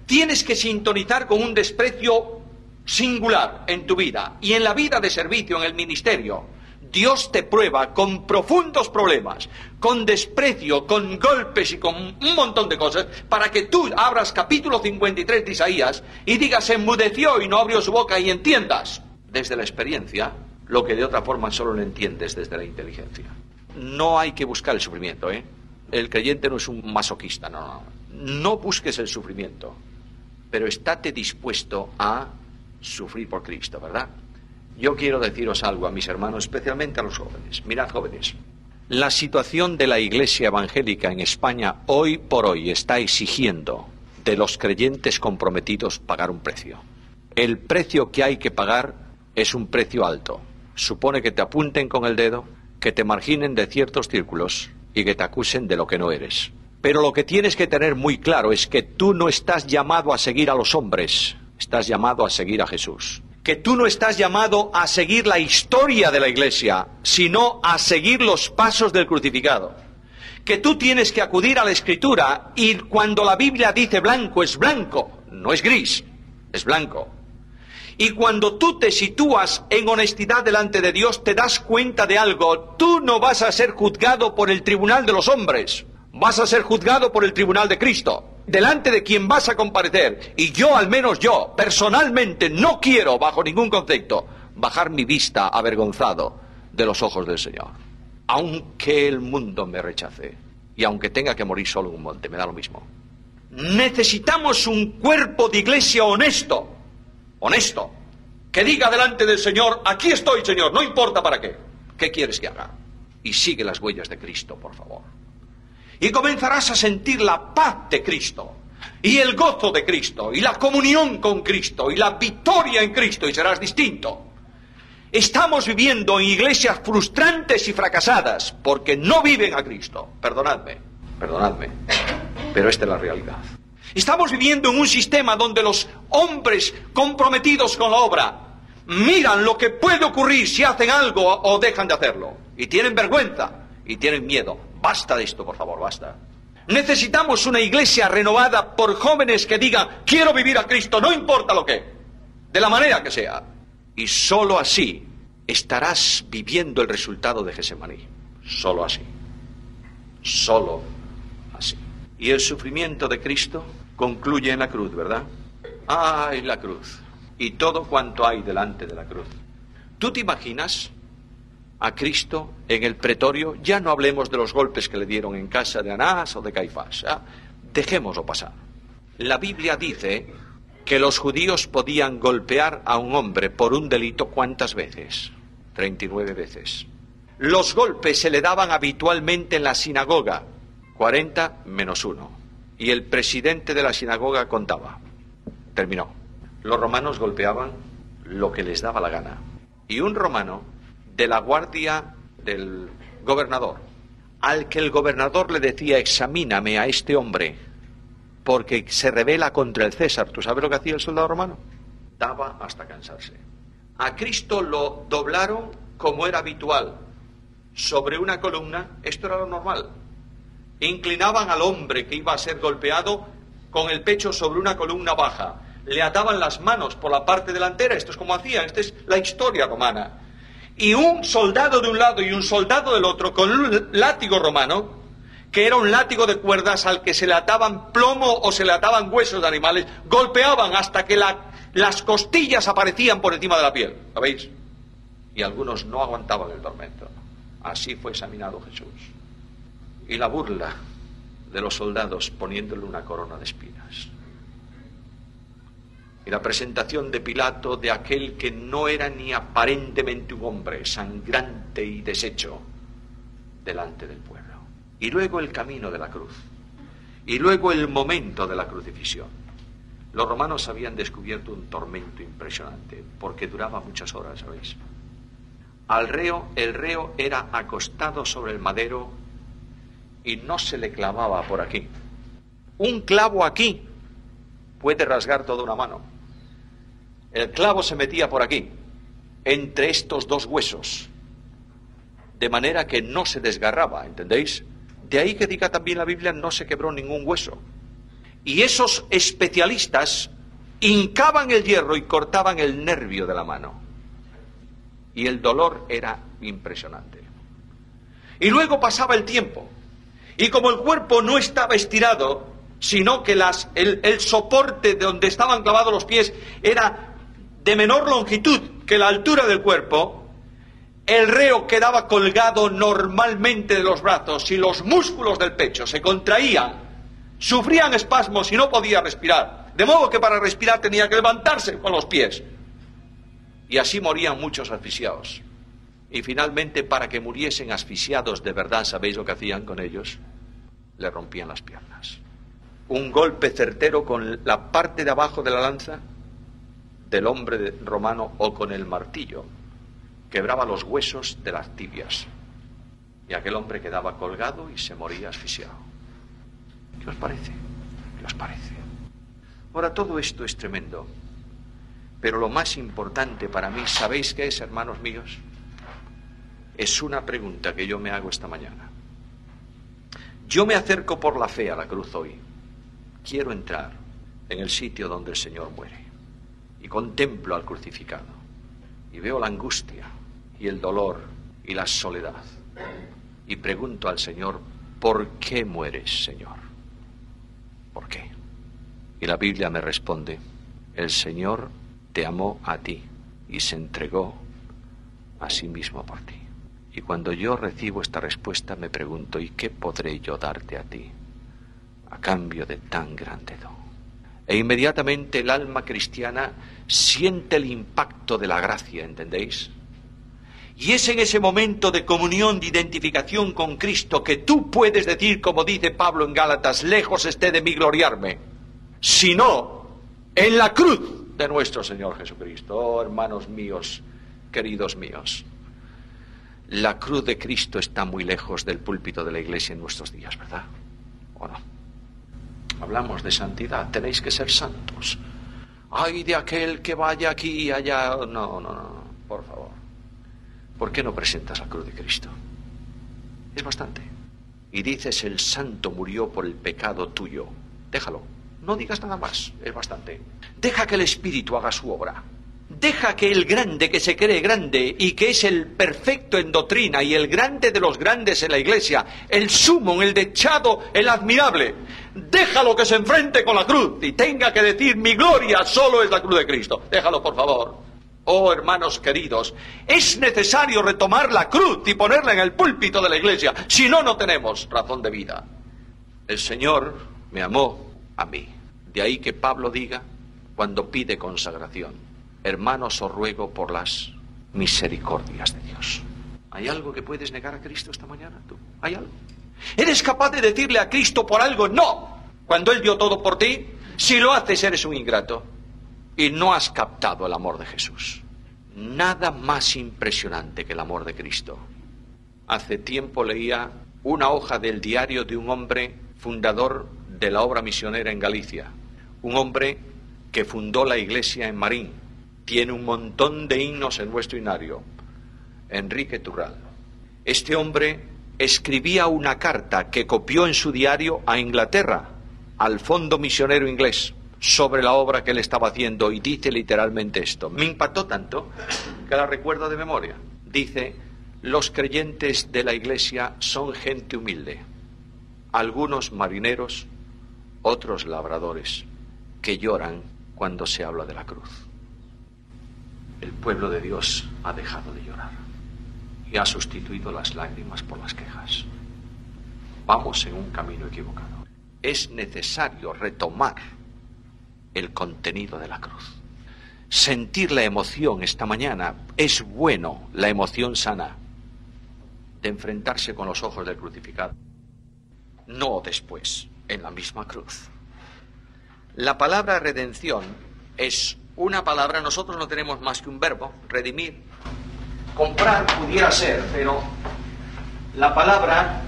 Tienes que sintonizar con un desprecio singular en tu vida y en la vida de servicio, en el ministerio. Dios te prueba con profundos problemas, con desprecio, con golpes y con un montón de cosas, para que tú abras capítulo 53 de Isaías y digas, enmudeció y no abrió su boca, y entiendas desde la experiencia lo que de otra forma solo lo entiendes desde la inteligencia. No hay que buscar el sufrimiento, ¿eh? El creyente no es un masoquista, no. No busques el sufrimiento, pero estate dispuesto a sufrir por Cristo, ¿verdad? Yo quiero deciros algo a mis hermanos, especialmente a los jóvenes. Mirad, jóvenes, la situación de la Iglesia evangélica en España hoy por hoy está exigiendo de los creyentes comprometidos pagar un precio. El precio que hay que pagar es un precio alto. Supone que te apunten con el dedo, que te marginen de ciertos círculos y que te acusen de lo que no eres. Pero lo que tienes que tener muy claro es que tú no estás llamado a seguir a los hombres, estás llamado a seguir a Jesús. Que tú no estás llamado a seguir la historia de la Iglesia, sino a seguir los pasos del crucificado. Que tú tienes que acudir a la Escritura y cuando la Biblia dice blanco, es blanco, no es gris, es blanco. Y cuando tú te sitúas en honestidad delante de Dios, te das cuenta de algo. Tú no vas a ser juzgado por el tribunal de los hombres, vas a ser juzgado por el tribunal de Cristo, delante de quien vas a comparecer. Y yo, al menos yo, personalmente, no quiero, bajo ningún concepto, bajar mi vista avergonzado de los ojos del Señor. Aunque el mundo me rechace, y aunque tenga que morir solo en un monte, me da lo mismo. Necesitamos un cuerpo de iglesia honesto, que diga delante del Señor, aquí estoy, Señor, no importa para qué. ¿Qué quieres que haga? Y sigue las huellas de Cristo, por favor. Y comenzarás a sentir la paz de Cristo, y el gozo de Cristo, y la comunión con Cristo, y la victoria en Cristo, y serás distinto. Estamos viviendo en iglesias frustrantes y fracasadas, porque no viven a Cristo. Perdonadme, pero esta es la realidad. Estamos viviendo en un sistema donde los hombres comprometidos con la obra miran lo que puede ocurrir si hacen algo o dejan de hacerlo. Y tienen vergüenza y tienen miedo. Basta de esto, por favor, basta. Necesitamos una iglesia renovada por jóvenes que digan, quiero vivir a Cristo, no importa lo que, de la manera que sea. Y solo así estarás viviendo el resultado de Getsemaní. Solo así. Solo así. Y el sufrimiento de Cristo concluye en la cruz, ¿verdad? ¡Ay, la cruz! Y todo cuanto hay delante de la cruz. ¿Tú te imaginas a Cristo en el pretorio? Ya no hablemos de los golpes que le dieron en casa de Anás o de Caifás. Dejémoslo pasar. La Biblia dice que los judíos podían golpear a un hombre por un delito, ¿cuántas veces? 39 veces. Los golpes se le daban habitualmente en la sinagoga, 40 menos 1. Y el presidente de la sinagoga contaba. Terminó. Los romanos golpeaban lo que les daba la gana. Y un romano de la guardia del gobernador, al que el gobernador le decía, examíname a este hombre, porque se rebela contra el César. ¿Tú sabes lo que hacía el soldado romano? Daba hasta cansarse. A Cristo lo doblaron como era habitual, sobre una columna. Esto era lo normal. Inclinaban al hombre que iba a ser golpeado con el pecho sobre una columna baja. Le ataban las manos por la parte delantera. Esto es como hacían. Esta es la historia romana. Y un soldado de un lado y un soldado del otro, con un látigo romano, que era un látigo de cuerdas al que se le ataban plomo o se le ataban huesos de animales, golpeaban hasta que las costillas aparecían por encima de la piel. ¿Sabéis? Y algunos no aguantaban el tormento. Así fue examinado Jesús. Y la burla de los soldados poniéndole una corona de espinas. Y la presentación de Pilato de aquel que no era ni aparentemente un hombre, sangrante y deshecho, delante del pueblo. Y luego el camino de la cruz. Y luego el momento de la crucifixión. Los romanos habían descubierto un tormento impresionante, porque duraba muchas horas, ¿sabéis? El reo era acostado sobre el madero y no se le clavaba por aquí. Un clavo aquí puede rasgar toda una mano. El clavo se metía por aquí, entre estos dos huesos, de manera que no se desgarraba, ¿entendéis? De ahí que diga también la Biblia, no se quebró ningún hueso. Y esos especialistas hincaban el hierro y cortaban el nervio de la mano. Y el dolor era impresionante. Y luego pasaba el tiempo. Y como el cuerpo no estaba estirado, sino que el soporte de donde estaban clavados los pies era de menor longitud que la altura del cuerpo, el reo quedaba colgado normalmente de los brazos y los músculos del pecho se contraían, sufrían espasmos y no podía respirar, de modo que para respirar tenía que levantarse con los pies. Y así morían muchos asfixiados. Y finalmente, para que muriesen asfixiados de verdad, ¿sabéis lo que hacían con ellos? Le rompían las piernas. Un golpe certero con la parte de abajo de la lanza del hombre romano o con el martillo quebraba los huesos de las tibias y aquel hombre quedaba colgado y se moría asfixiado. ¿Qué os parece? ¿Qué os parece? Ahora, todo esto es tremendo, pero lo más importante para mí, ¿sabéis qué es, hermanos míos? Es una pregunta que yo me hago esta mañana. Yo me acerco por la fe a la cruz hoy. Quiero entrar en el sitio donde el Señor muere y contemplo al crucificado y veo la angustia y el dolor y la soledad y pregunto al Señor, ¿por qué mueres, Señor? ¿Por qué? Y la Biblia me responde, el Señor te amó a ti y se entregó a sí mismo por ti. Y cuando yo recibo esta respuesta me pregunto, ¿y qué podré yo darte a ti a cambio de tan grande don. E inmediatamente el alma cristiana siente el impacto de la gracia, ¿entendéis? Y es en ese momento de comunión, de identificación con Cristo, que tú puedes decir, como dice Pablo en Gálatas, lejos esté de mí gloriarme, sino en la cruz de nuestro Señor Jesucristo. Oh, hermanos míos, queridos míos, la cruz de Cristo está muy lejos del púlpito de la iglesia en nuestros días, ¿verdad? ¿O no? Hablamos de santidad, tenéis que ser santos. Ay, de aquel que vaya aquí y allá. No, por favor. ¿Por qué no presentas la cruz de Cristo? Es bastante. Y dices, el santo murió por el pecado tuyo. Déjalo. No digas nada más, es bastante. Deja que el Espíritu haga su obra. Deja que el grande, que se cree grande y que es el perfecto en doctrina y el grande de los grandes en la iglesia, el sumo, el dechado, el admirable, déjalo que se enfrente con la cruz y tenga que decir, mi gloria solo es la cruz de Cristo. Déjalo, por favor. Oh, hermanos queridos, es necesario retomar la cruz y ponerla en el púlpito de la iglesia, si no, no tenemos razón de vida. El Señor me amó a mí. De ahí que Pablo diga, cuando pide consagración, hermanos, os ruego por las misericordias de Dios. ¿Hay algo que puedes negar a Cristo esta mañana? ¿Tú? ¿Hay algo? ¿Eres capaz de decirle a Cristo por algo no, cuando Él dio todo por ti? Si lo haces, eres un ingrato y no has captado el amor de Jesús. Nada más impresionante que el amor de Cristo. Hace tiempo leía una hoja del diario de un hombre fundador de la obra misionera en Galicia, un hombre que fundó la iglesia en Marín. Tiene un montón de himnos en nuestro himnario, Enrique Turral. Este hombre escribía una carta que copió en su diario a Inglaterra, al Fondo Misionero Inglés, sobre la obra que él estaba haciendo, y dice literalmente esto. Me impactó tanto que la recuerdo de memoria. Dice, los creyentes de la iglesia son gente humilde, algunos marineros, otros labradores, que lloran cuando se habla de la cruz. El pueblo de Dios ha dejado de llorar y ha sustituido las lágrimas por las quejas. Vamos en un camino equivocado. Es necesario retomar el contenido de la cruz. Sentir la emoción esta mañana. Es bueno, la emoción sana de enfrentarse con los ojos del crucificado. No después, en la misma cruz. La palabra redención es una palabra, nosotros no tenemos más que un verbo, redimir. Comprar pudiera ser, pero la palabra,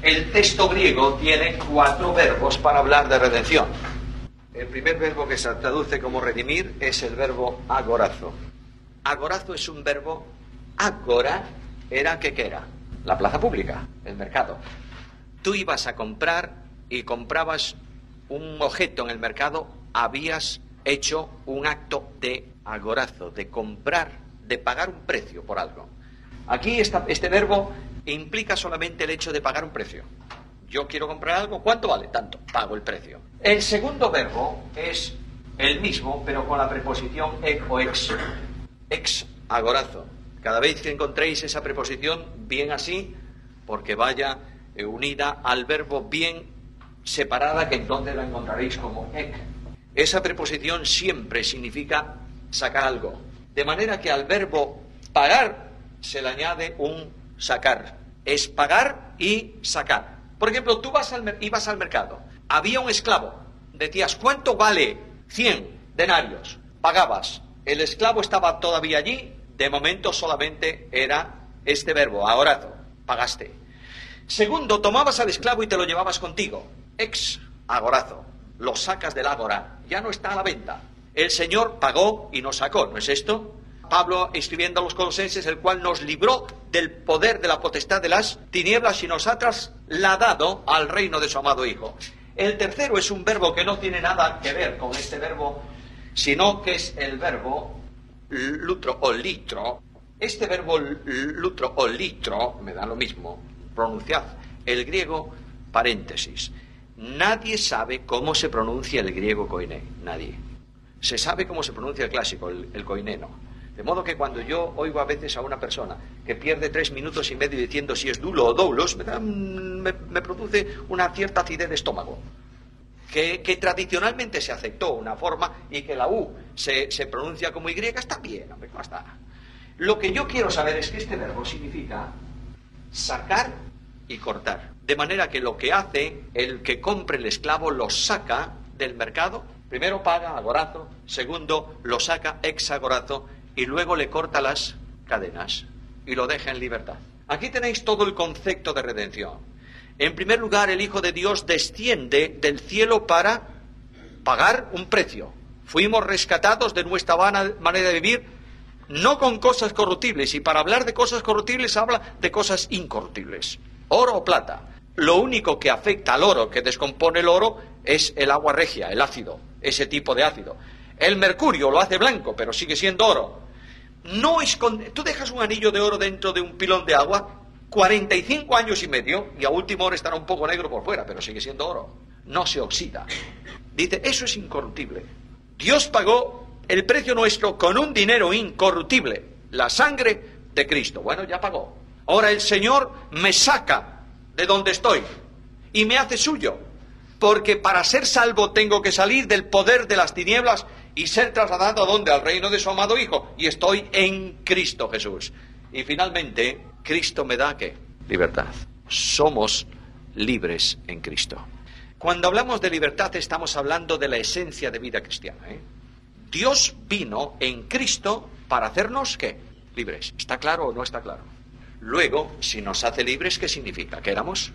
el texto griego tiene 4 verbos para hablar de redención. El primer verbo que se traduce como redimir es el verbo agorazo. Agorazo es un verbo, agora era, ¿qué era? La plaza pública, el mercado. Tú ibas a comprar y comprabas un objeto en el mercado, habías hecho un acto de agorazo, de comprar, de pagar un precio por algo. Aquí este verbo implica solamente el hecho de pagar un precio. Yo quiero comprar algo, ¿cuánto vale? Tanto, pago el precio. El segundo verbo es el mismo, pero con la preposición ec o ex. Ex, agorazo. Cada vez que encontréis esa preposición, bien así, porque vaya unida al verbo bien separada, que entonces la encontraréis como ec. Esa preposición siempre significa sacar algo. De manera que al verbo pagar se le añade un sacar. Es pagar y sacar. Por ejemplo, tú ibas al mercado. Había un esclavo. Decías, ¿cuánto vale? 100 denarios. Pagabas. El esclavo estaba todavía allí. De momento solamente era este verbo, agorazo. Pagaste. Segundo, tomabas al esclavo y te lo llevabas contigo. Ex, agorazo. Lo sacas del ágora. Ya no está a la venta. El Señor pagó y nos sacó, ¿no es esto? Pablo escribiendo a los colosenses, el cual nos libró del poder de la potestad de las tinieblas y nos ha trasladado al reino de su amado Hijo. El tercero es un verbo que no tiene nada que ver con este verbo, sino que es el verbo lutro o litro. Este verbo lutro o litro, me da lo mismo, pronunciad el griego paréntesis. Nadie sabe cómo se pronuncia el griego koiné, nadie. Se sabe cómo se pronuncia el clásico, el koiné no. De modo que cuando yo oigo a veces a una persona que pierde 3 minutos y medio diciendo si es dulo o doulos, me produce una cierta acidez de estómago. Que tradicionalmente se aceptó una forma y que la U se pronuncia como Y, está bien, hombre, no está. Lo que yo quiero saber es que este verbo significa sacar y cortar. De manera que lo que hace el que compre el esclavo lo saca del mercado. Primero paga agorazo, segundo lo saca ex agorazo y luego le corta las cadenas y lo deja en libertad. Aquí tenéis todo el concepto de redención. En primer lugar, el Hijo de Dios desciende del cielo para pagar un precio. Fuimos rescatados de nuestra vana manera de vivir, no con cosas corruptibles. Y para hablar de cosas corruptibles, habla de cosas incorruptibles. Oro o plata. Lo único que afecta al oro, que descompone el oro, es el agua regia, el ácido, ese tipo de ácido. El mercurio lo hace blanco, pero sigue siendo oro. Tú dejas un anillo de oro dentro de un pilón de agua, 45 años y medio, y a última hora estará un poco negro por fuera, pero sigue siendo oro. No se oxida. Dice, eso es incorruptible. Dios pagó el precio nuestro con un dinero incorruptible, la sangre de Cristo. Bueno, ya pagó. Ahora el Señor me saca de donde estoy y me hace suyo, porque para ser salvo tengo que salir del poder de las tinieblas y ser trasladado ¿a dónde? Al reino de su amado Hijo, y estoy en Cristo Jesús. Y finalmente, Cristo me da ¿qué? Libertad. Somos libres en Cristo. Cuando hablamos de libertad estamos hablando de la esencia de vida cristiana, Dios vino en Cristo para hacernos ¿qué? Libres. ¿Está claro o no está claro? Luego, si nos hace libres, ¿qué significa? ¿Que éramos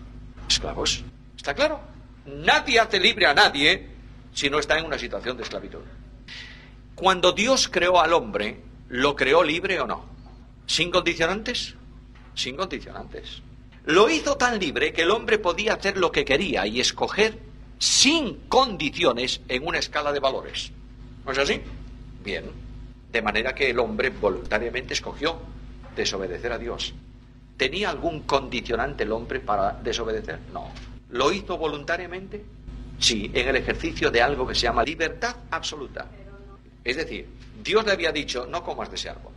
esclavos? ¿Está claro? Nadie hace libre a nadie si no está en una situación de esclavitud. Cuando Dios creó al hombre, ¿lo creó libre o no? ¿Sin condicionantes? Sin condicionantes. Lo hizo tan libre que el hombre podía hacer lo que quería y escoger sin condiciones en una escala de valores. ¿No es así? Bien. De manera que el hombre voluntariamente escogió desobedecer a Dios. ¿Tenía algún condicionante el hombre para desobedecer? No. ¿Lo hizo voluntariamente? Sí, en el ejercicio de algo que se llama libertad absoluta. Es decir, Dios le había dicho, no comas de ese árbol.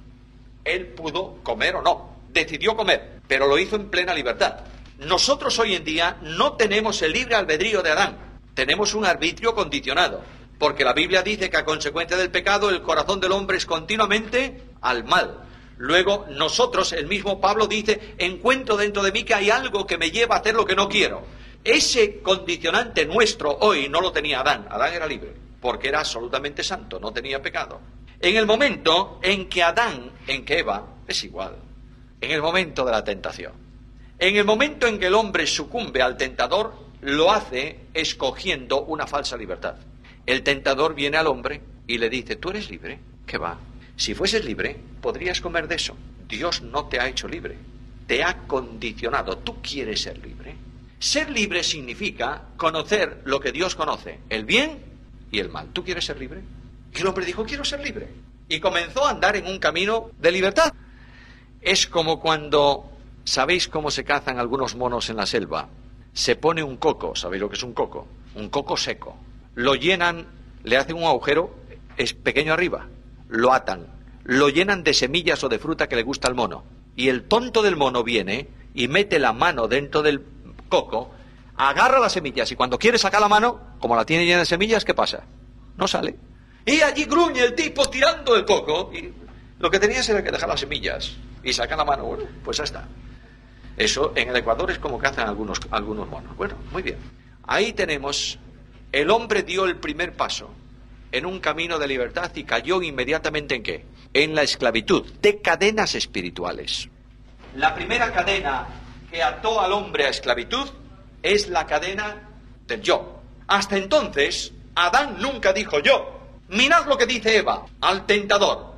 Él pudo comer o no, decidió comer, pero lo hizo en plena libertad. Nosotros hoy en día no tenemos el libre albedrío de Adán, tenemos un arbitrio condicionado, porque la Biblia dice que a consecuencia del pecado el corazón del hombre es continuamente al mal. Luego nosotros, el mismo Pablo dice, encuentro dentro de mí que hay algo que me lleva a hacer lo que no quiero. Ese condicionante nuestro hoy no lo tenía Adán. Adán era libre, porque era absolutamente santo, no tenía pecado. En el momento en que Eva, es igual, en el momento de la tentación, en el momento en que el hombre sucumbe al tentador, lo hace escogiendo una falsa libertad. El tentador viene al hombre y le dice, ¿tú eres libre? ¿Qué va? Si fueses libre, podrías comer de eso. Dios no te ha hecho libre, te ha condicionado. ¿Tú quieres ser libre? Ser libre significa conocer lo que Dios conoce, el bien y el mal. ¿Tú quieres ser libre? Y el hombre dijo, quiero ser libre. Y comenzó a andar en un camino de libertad. Es como cuando, ¿sabéis cómo se cazan algunos monos en la selva? Se pone un coco, ¿sabéis lo que es un coco? Un coco seco. Lo llenan, le hacen un agujero, es pequeño arriba, lo atan, lo llenan de semillas o de fruta que le gusta al mono. Y el tonto del mono viene y mete la mano dentro del coco, agarra las semillas y cuando quiere sacar la mano, como la tiene llena de semillas, ¿qué pasa? No sale. Y allí gruñe el tipo tirando el coco y lo que tenías era que dejar las semillas y sacar la mano. Bueno, pues ya está. Eso en el Ecuador es como cazan algunos monos. Bueno, muy bien. Ahí tenemos, el hombre dio el primer paso en un camino de libertad y cayó inmediatamente ¿en qué? En la esclavitud de cadenas espirituales. La primera cadena que ató al hombre a esclavitud es la cadena del yo. Hasta entonces, Adán nunca dijo yo. Mirad lo que dice Eva al tentador.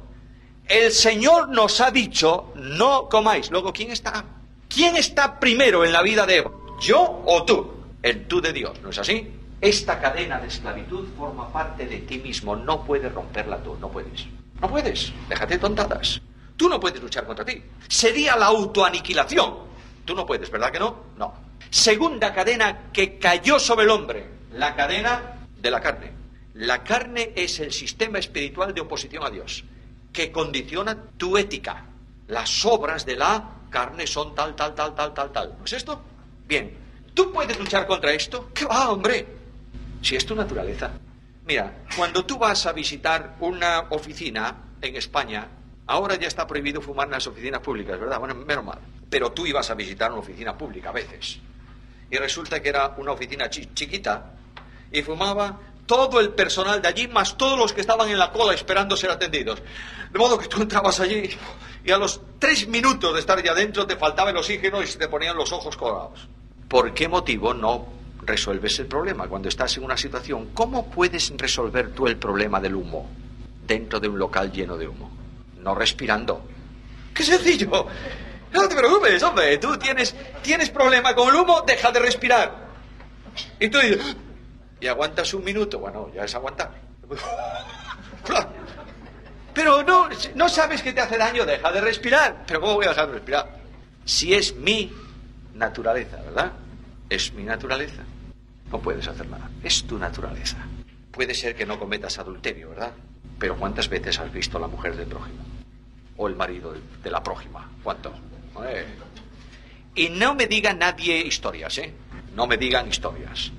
El Señor nos ha dicho, no comáis. Luego, ¿quién está? ¿Quién está primero en la vida de Eva? ¿Yo o tú? El tú de Dios, ¿no es así? Esta cadena de esclavitud forma parte de ti mismo. No puedes romperla tú, no puedes. No puedes, déjate tontadas. Tú no puedes luchar contra ti. Sería la autoaniquilación. Tú no puedes, ¿verdad que no? No. Segunda cadena que cayó sobre el hombre, la cadena de la carne. La carne es el sistema espiritual de oposición a Dios. que condiciona tu ética. Las obras de la carne son tal. ¿No es esto? Bien. ¿Tú puedes luchar contra esto? ¿Qué va, hombre? Si es tu naturaleza. Mira, cuando tú vas a visitar una oficina en España, ahora ya está prohibido fumar en las oficinas públicas, ¿verdad? Bueno, menos mal. Pero tú ibas a visitar una oficina pública a veces. Y resulta que era una oficina chiquita y fumaba todo el personal de allí, más todos los que estaban en la cola esperando ser atendidos. De modo que tú entrabas allí y a los 3 minutos de estar ya adentro te faltaba el oxígeno y se te ponían los ojos colorados. ¿Por qué motivo no resuelves el problema cuando estás en una situación? ¿Cómo puedes resolver tú el problema del humo dentro de un local lleno de humo? No respirando. ¡Qué sencillo! No te preocupes, hombre. Tú tienes problema con el humo, deja de respirar. Y tú dices... Y aguantas 1 minuto. Bueno, ya es aguantar. Pero no sabes que te hace daño, deja de respirar. ¿Pero cómo voy a dejar de respirar? Si es mi naturaleza, ¿verdad? Es mi naturaleza. No puedes hacer nada. Es tu naturaleza. Puede ser que no cometas adulterio, ¿verdad? Pero ¿cuántas veces has visto a la mujer del prójimo? O el marido de la prójima. ¿Cuánto? Y no me diga nadie historias, ¿eh? No me digan historias.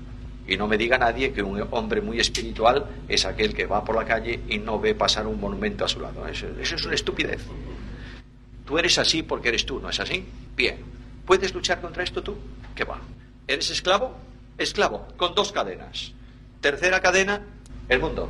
Y no me diga nadie que un hombre muy espiritual es aquel que va por la calle y no ve pasar un monumento a su lado. Eso es una estupidez. Tú eres así porque eres tú, ¿no es así? Bien. ¿Puedes luchar contra esto tú? ¿Qué va? ¿Eres esclavo? Esclavo, con 2 cadenas. Tercera cadena, el mundo.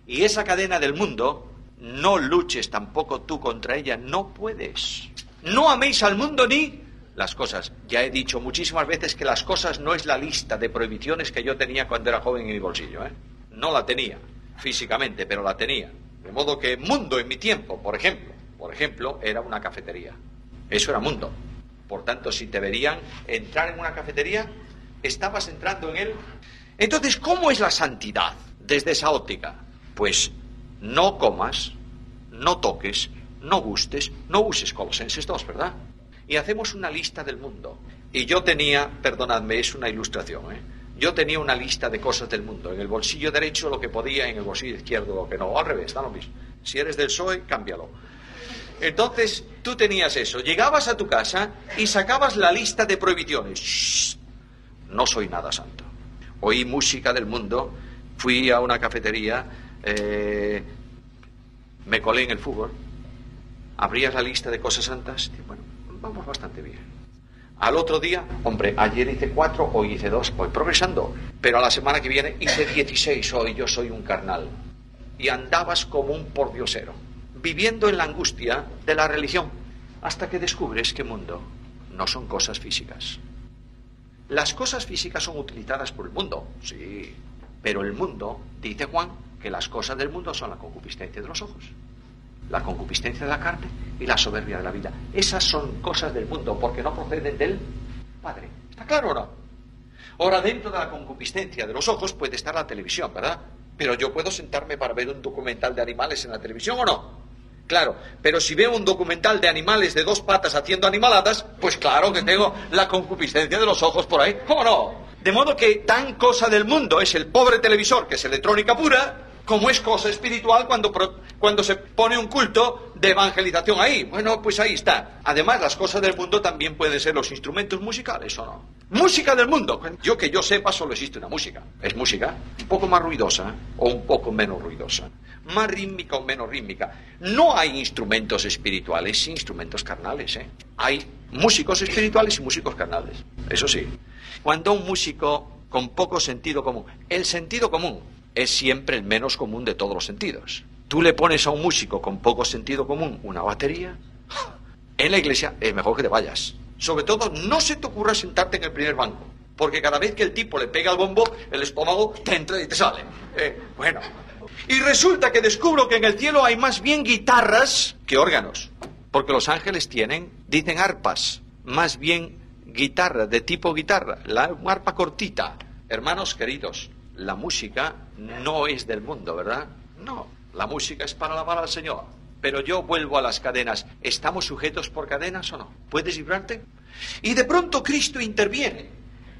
Y esa cadena del mundo, no luches tampoco tú contra ella, no puedes. No améis al mundo ni las cosas. Ya he dicho muchísimas veces que las cosas no es la lista de prohibiciones que yo tenía cuando era joven en mi bolsillo, ¿eh? No la tenía físicamente, pero la tenía. De modo que mundo en mi tiempo, por ejemplo, era una cafetería. Eso era mundo. Por tanto, si te verían entrar en una cafetería, estabas entrando en él. Entonces, ¿cómo es la santidad desde esa óptica? Pues no comas, no toques, no gustes, no uses Colosenses 2, ¿verdad? Y hacemos una lista del mundo. Y yo tenía, perdonadme, es una ilustración, ¿eh? Yo tenía una lista de cosas del mundo. En el bolsillo derecho lo que podía, en el bolsillo izquierdo lo que no. O al revés, da lo mismo. Si eres del PSOE, cámbialo. Entonces, tú tenías eso. Llegabas a tu casa y sacabas la lista de prohibiciones. Shh, no soy nada santo. Oí música del mundo, fui a una cafetería, me colé en el fútbol, abrías la lista de cosas santas y bueno, vamos bastante bien. Al otro día, hombre, ayer hice 4, hoy hice 2, voy progresando. Pero a la semana que viene hice 16, hoy yo soy un carnal. Y andabas como un pordiosero, viviendo en la angustia de la religión, hasta que descubres que mundo no son cosas físicas. Las cosas físicas son utilizadas por el mundo, sí, pero el mundo, dice Juan, que las cosas del mundo son la concupiscencia de los ojos, la concupiscencia de la carne y la soberbia de la vida. Esas son cosas del mundo porque no proceden del Padre. ¿Está claro o no? Ahora, dentro de la concupiscencia de los ojos puede estar la televisión, ¿verdad? Pero yo puedo sentarme para ver un documental de animales en la televisión, ¿o no? Claro, pero si veo un documental de animales de 2 patas haciendo animaladas, pues claro que tengo la concupiscencia de los ojos por ahí, ¿cómo no? De modo que tan cosa del mundo es el pobre televisor, que es electrónica pura, como es cosa espiritual cuando se pone un culto de evangelización ahí. Bueno, pues ahí está. Además, las cosas del mundo también pueden ser los instrumentos musicales, ¿o no? Música del mundo. Que yo sepa, solo existe una música. Es música un poco más ruidosa o un poco menos ruidosa. Más rítmica o menos rítmica. No hay instrumentos espirituales y instrumentos carnales, ¿eh? Hay músicos espirituales y músicos carnales. Eso sí. Cuando un músico con poco sentido común, el sentido común es siempre el menos común de todos los sentidos. Tú le pones a un músico con poco sentido común una batería, en la iglesia es mejor que te vayas. Sobre todo, no se te ocurra sentarte en el primer banco, porque cada vez que el tipo le pega al bombo, el estómago te entra y te sale. Bueno, y resulta que descubro que en el cielo hay más bien guitarras que órganos, porque los ángeles dicen arpas, más bien guitarra, de tipo guitarra, una arpa cortita. Hermanos queridos, la música no es del mundo, ¿verdad? No, la música es para alabar al Señor. Pero yo vuelvo a las cadenas. ¿Estamos sujetos por cadenas o no? ¿Puedes librarte? Y de pronto Cristo interviene.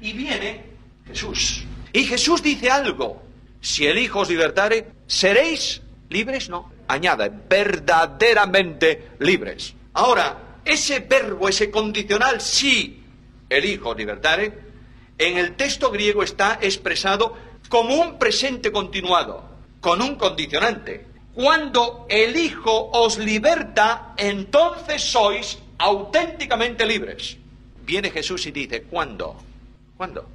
Y viene Jesús. Y Jesús dice algo. Si el Hijo os libertare, ¿seréis libres? No. añade, verdaderamente libres. Ahora, ese verbo, ese condicional, si elijo libertare, en el texto griego está expresado como un presente continuado, con un condicionante. Cuando el Hijo os liberta, entonces sois auténticamente libres. Viene Jesús y dice, ¿cuándo? ¿Cuándo?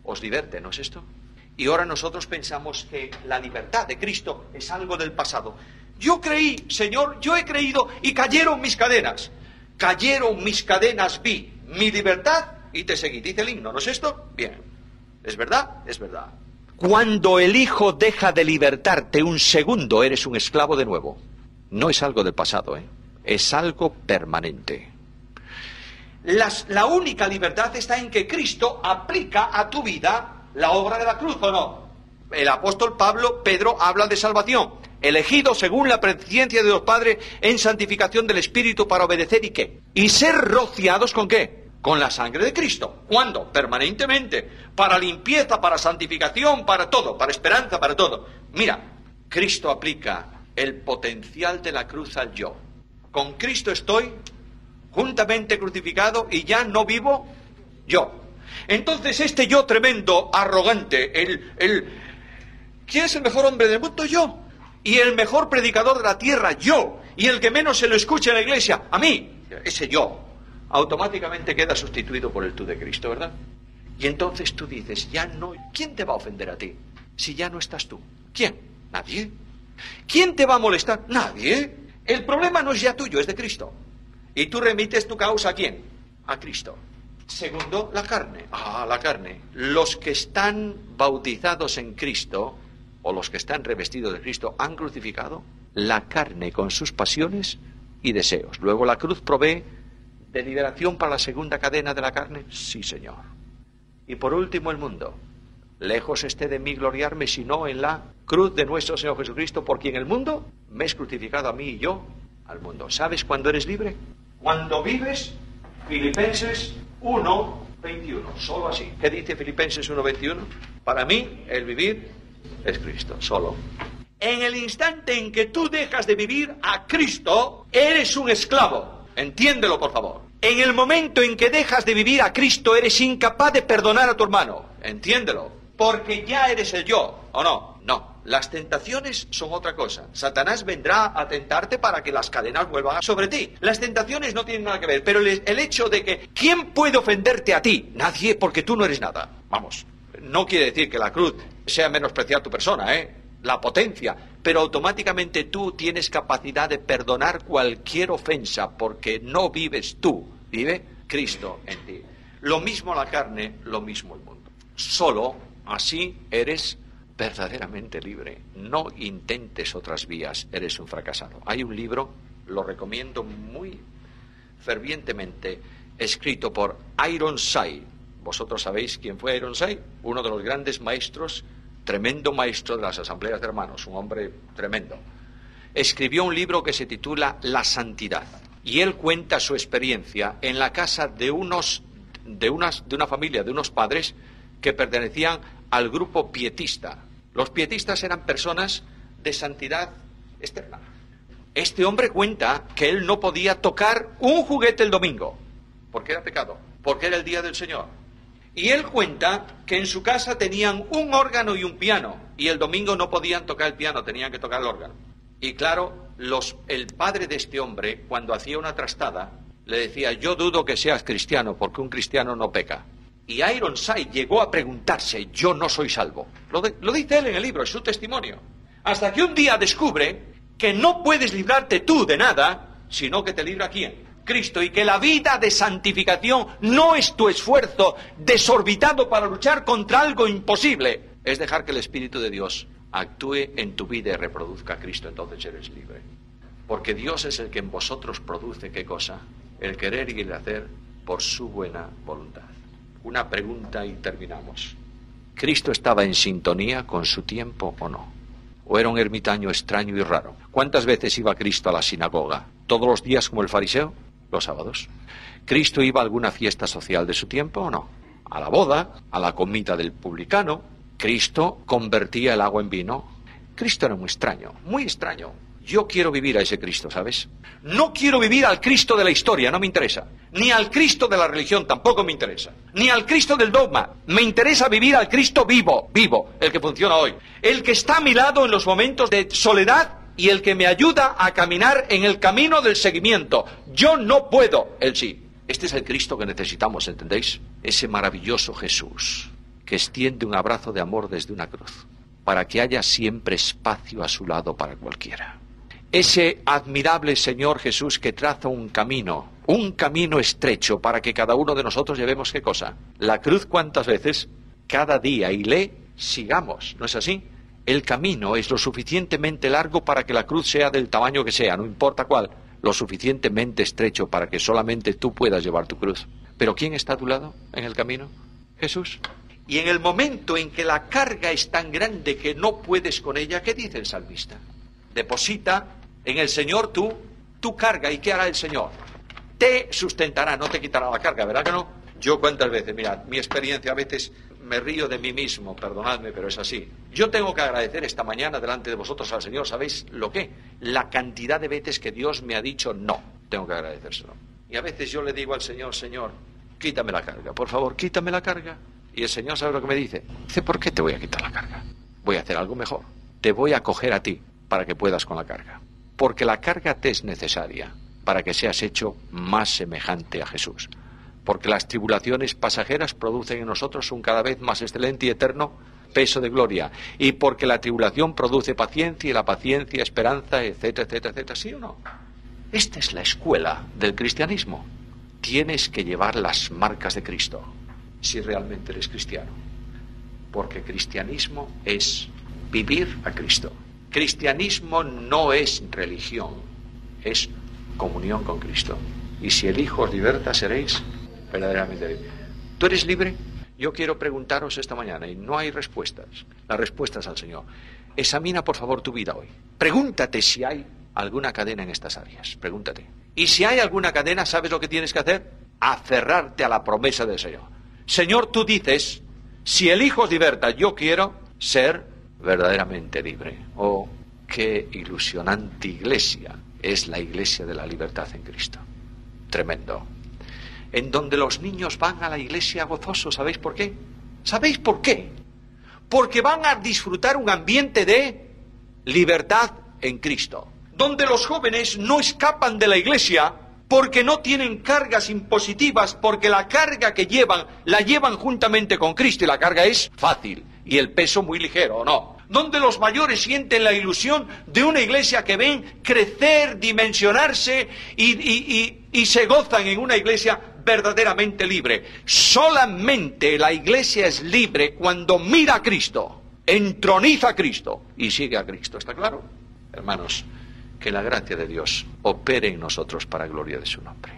Os liberte, ¿no es esto? Y ahora nosotros pensamos que la libertad de Cristo es algo del pasado. Yo creí, Señor, yo he creído y cayeron mis cadenas. Cayeron mis cadenas, vi mi libertad y te seguí. Dice el himno, ¿no es esto? Bien. ¿Es verdad? Es verdad. Cuando el Hijo deja de libertarte un segundo, eres un esclavo de nuevo. No es algo del pasado, es algo permanente. La única libertad está en que Cristo aplica a tu vida la obra de la cruz, ¿o no? El apóstol Pedro habla de salvación. Elegido según la presciencia de Dios Padre en santificación del Espíritu para obedecer, ¿y qué? Y ser rociados ¿con qué? Con la sangre de Cristo. ¿Cuándo? Permanentemente. Para limpieza, para santificación, para todo, para esperanza, para todo. Mira, Cristo aplica el potencial de la cruz al yo. Con Cristo estoy juntamente crucificado y ya no vivo yo. Entonces este yo tremendo, arrogante, ¿quién es el mejor hombre del mundo? Yo. Y el mejor predicador de la tierra, yo. Y el que menos se lo escucha en la iglesia, a mí. Ese yo automáticamente queda sustituido por el tú de Cristo, ¿verdad? Y entonces tú dices, ya no, ¿quién te va a ofender a ti? Si ya no estás tú. ¿Quién? Nadie. ¿Quién te va a molestar? Nadie. El problema no es ya tuyo, es de Cristo. Y tú remites tu causa ¿a quién? A Cristo. Segundo, la carne. La carne. Los que están bautizados en Cristo, o los que están revestidos de Cristo, han crucificado la carne con sus pasiones y deseos. Luego la cruz provee de liberación para la segunda cadena de la carne. Sí, Señor. Y por último, el mundo. Lejos esté de mí gloriarme, sino en la cruz de nuestro Señor Jesucristo, por quien el mundo me es crucificado a mí y yo al mundo. ¿Sabes cuándo eres libre? Cuando vives, Filipenses 1:21. Solo así. ¿Qué dice Filipenses 1:21? Para mí, el vivir es Cristo, solo. En el instante en que tú dejas de vivir a Cristo, eres un esclavo. Entiéndelo, por favor. En el momento en que dejas de vivir a Cristo, eres incapaz de perdonar a tu hermano. Entiéndelo. Porque ya eres el yo, ¿o no? No. Las tentaciones son otra cosa. Satanás vendrá a tentarte para que las cadenas vuelvan sobre ti. Las tentaciones no tienen nada que ver. Pero el hecho de que, ¿quién puede ofenderte a ti? Nadie, porque tú no eres nada. Vamos. No quiere decir que la cruz sea menospreciar tu persona, la potencia, pero automáticamente tú tienes capacidad de perdonar cualquier ofensa, porque no vives tú, vive Cristo en ti. Lo mismo la carne, lo mismo el mundo. Solo así eres verdaderamente libre. No intentes otras vías, eres un fracasado. Hay un libro, lo recomiendo muy fervientemente, escrito por Ironside. Vosotros sabéis quién fue Ironside, uno de los grandes maestros, tremendo maestro de las asambleas de hermanos, un hombre tremendo. Escribió un libro que se titula La Santidad, y él cuenta su experiencia en la casa de una familia, de unos padres que pertenecían al grupo pietista. Los pietistas eran personas de santidad externa. Este hombre cuenta que él no podía tocar un juguete el domingo, porque era pecado, porque era el día del Señor. Y él cuenta que en su casa tenían un órgano y un piano, y el domingo no podían tocar el piano, tenían que tocar el órgano. Y claro, el padre de este hombre, cuando hacía una trastada, le decía, yo dudo que seas cristiano, porque un cristiano no peca. Y Ironside llegó a preguntarse, yo no soy salvo. Lo dice él en el libro, es su testimonio. Hasta que un día descubre que no puedes librarte tú de nada, sino que te libra ¿quién? Cristo, y que la vida de santificación no es tu esfuerzo desorbitado para luchar contra algo imposible, es dejar que el Espíritu de Dios actúe en tu vida y reproduzca a Cristo, entonces eres libre. Porque Dios es el que en vosotros produce, ¿qué cosa? El querer y el hacer por su buena voluntad. Una pregunta y terminamos. ¿Cristo estaba en sintonía con su tiempo o no? ¿O era un ermitaño extraño y raro? ¿Cuántas veces iba Cristo a la sinagoga? ¿Todos los días como el fariseo? Los sábados. ¿Cristo iba a alguna fiesta social de su tiempo o no? A la boda, a la comida del publicano. ¿Cristo convertía el agua en vino? Cristo era muy extraño, muy extraño. Yo quiero vivir a ese Cristo, ¿sabes? No quiero vivir al Cristo de la historia, no me interesa. Ni al Cristo de la religión, tampoco me interesa. Ni al Cristo del dogma. Me interesa vivir al Cristo vivo, el que funciona hoy. El que está a mi lado en los momentos de soledad y el que me ayuda a caminar en el camino del seguimiento. Yo no puedo, él sí. Este es el Cristo que necesitamos, ¿entendéis? Ese maravilloso Jesús que extiende un abrazo de amor desde una cruz, para que haya siempre espacio a su lado para cualquiera. Ese admirable Señor Jesús que traza un camino estrecho para que cada uno de nosotros llevemos, ¿qué cosa? La cruz, ¿cuántas veces? Cada día, y le sigamos, ¿no es así? El camino es lo suficientemente largo para que la cruz sea del tamaño que sea, no importa cuál, lo suficientemente estrecho para que solamente tú puedas llevar tu cruz. Pero ¿quién está a tu lado en el camino? Jesús. Y en el momento en que la carga es tan grande que no puedes con ella, ¿qué dice el salmista? Deposita en el Señor tu carga. ¿Y qué hará el Señor? Te sustentará, no te quitará la carga, ¿verdad que no? Yo cuántas veces, mirad, mi experiencia a veces me río de mí mismo, perdonadme, pero es así. Yo tengo que agradecer esta mañana delante de vosotros al Señor, ¿sabéis lo qué? La cantidad de veces que Dios me ha dicho no, tengo que agradecérselo. Y a veces yo le digo al Señor, Señor, quítame la carga, por favor, quítame la carga. Y el Señor sabe lo que me dice. Dice, ¿por qué te voy a quitar la carga? Voy a hacer algo mejor. Te voy a coger a ti para que puedas con la carga. Porque la carga te es necesaria para que seas hecho más semejante a Jesús. Porque las tribulaciones pasajeras producen en nosotros un cada vez más excelente y eterno peso de gloria. Y porque la tribulación produce paciencia y la paciencia esperanza, etcétera, etcétera, etcétera. ¿Sí o no? Esta es la escuela del cristianismo. Tienes que llevar las marcas de Cristo si realmente eres cristiano. Porque cristianismo es vivir a Cristo. Cristianismo no es religión, es comunión con Cristo. Y si el Hijo os liberta, seréis verdaderamente libres. ¿Tú eres libre? Yo quiero preguntaros esta mañana, y no hay respuestas. La respuesta es al Señor. Examina, por favor, tu vida hoy. Pregúntate si hay alguna cadena en estas áreas. Pregúntate. Y si hay alguna cadena, ¿sabes lo que tienes que hacer? Aferrarte a la promesa del Señor. Señor, tú dices, si el Hijo os liberta, yo quiero ser verdaderamente libre. Oh, qué ilusionante iglesia es la iglesia de la libertad en Cristo. Tremendo. En donde los niños van a la iglesia gozosos, ¿sabéis por qué? ¿Sabéis por qué? Porque van a disfrutar un ambiente de libertad en Cristo. Donde los jóvenes no escapan de la iglesia porque no tienen cargas impositivas, porque la carga que llevan, la llevan juntamente con Cristo y la carga es fácil y el peso muy ligero, ¿o no? Donde los mayores sienten la ilusión de una iglesia que ven crecer, dimensionarse y se gozan en una iglesia verdaderamente libre. Solamente la iglesia es libre cuando mira a Cristo, entroniza a Cristo y sigue a Cristo. ¿Está claro? Hermanos, que la gracia de Dios opere en nosotros para gloria de su nombre.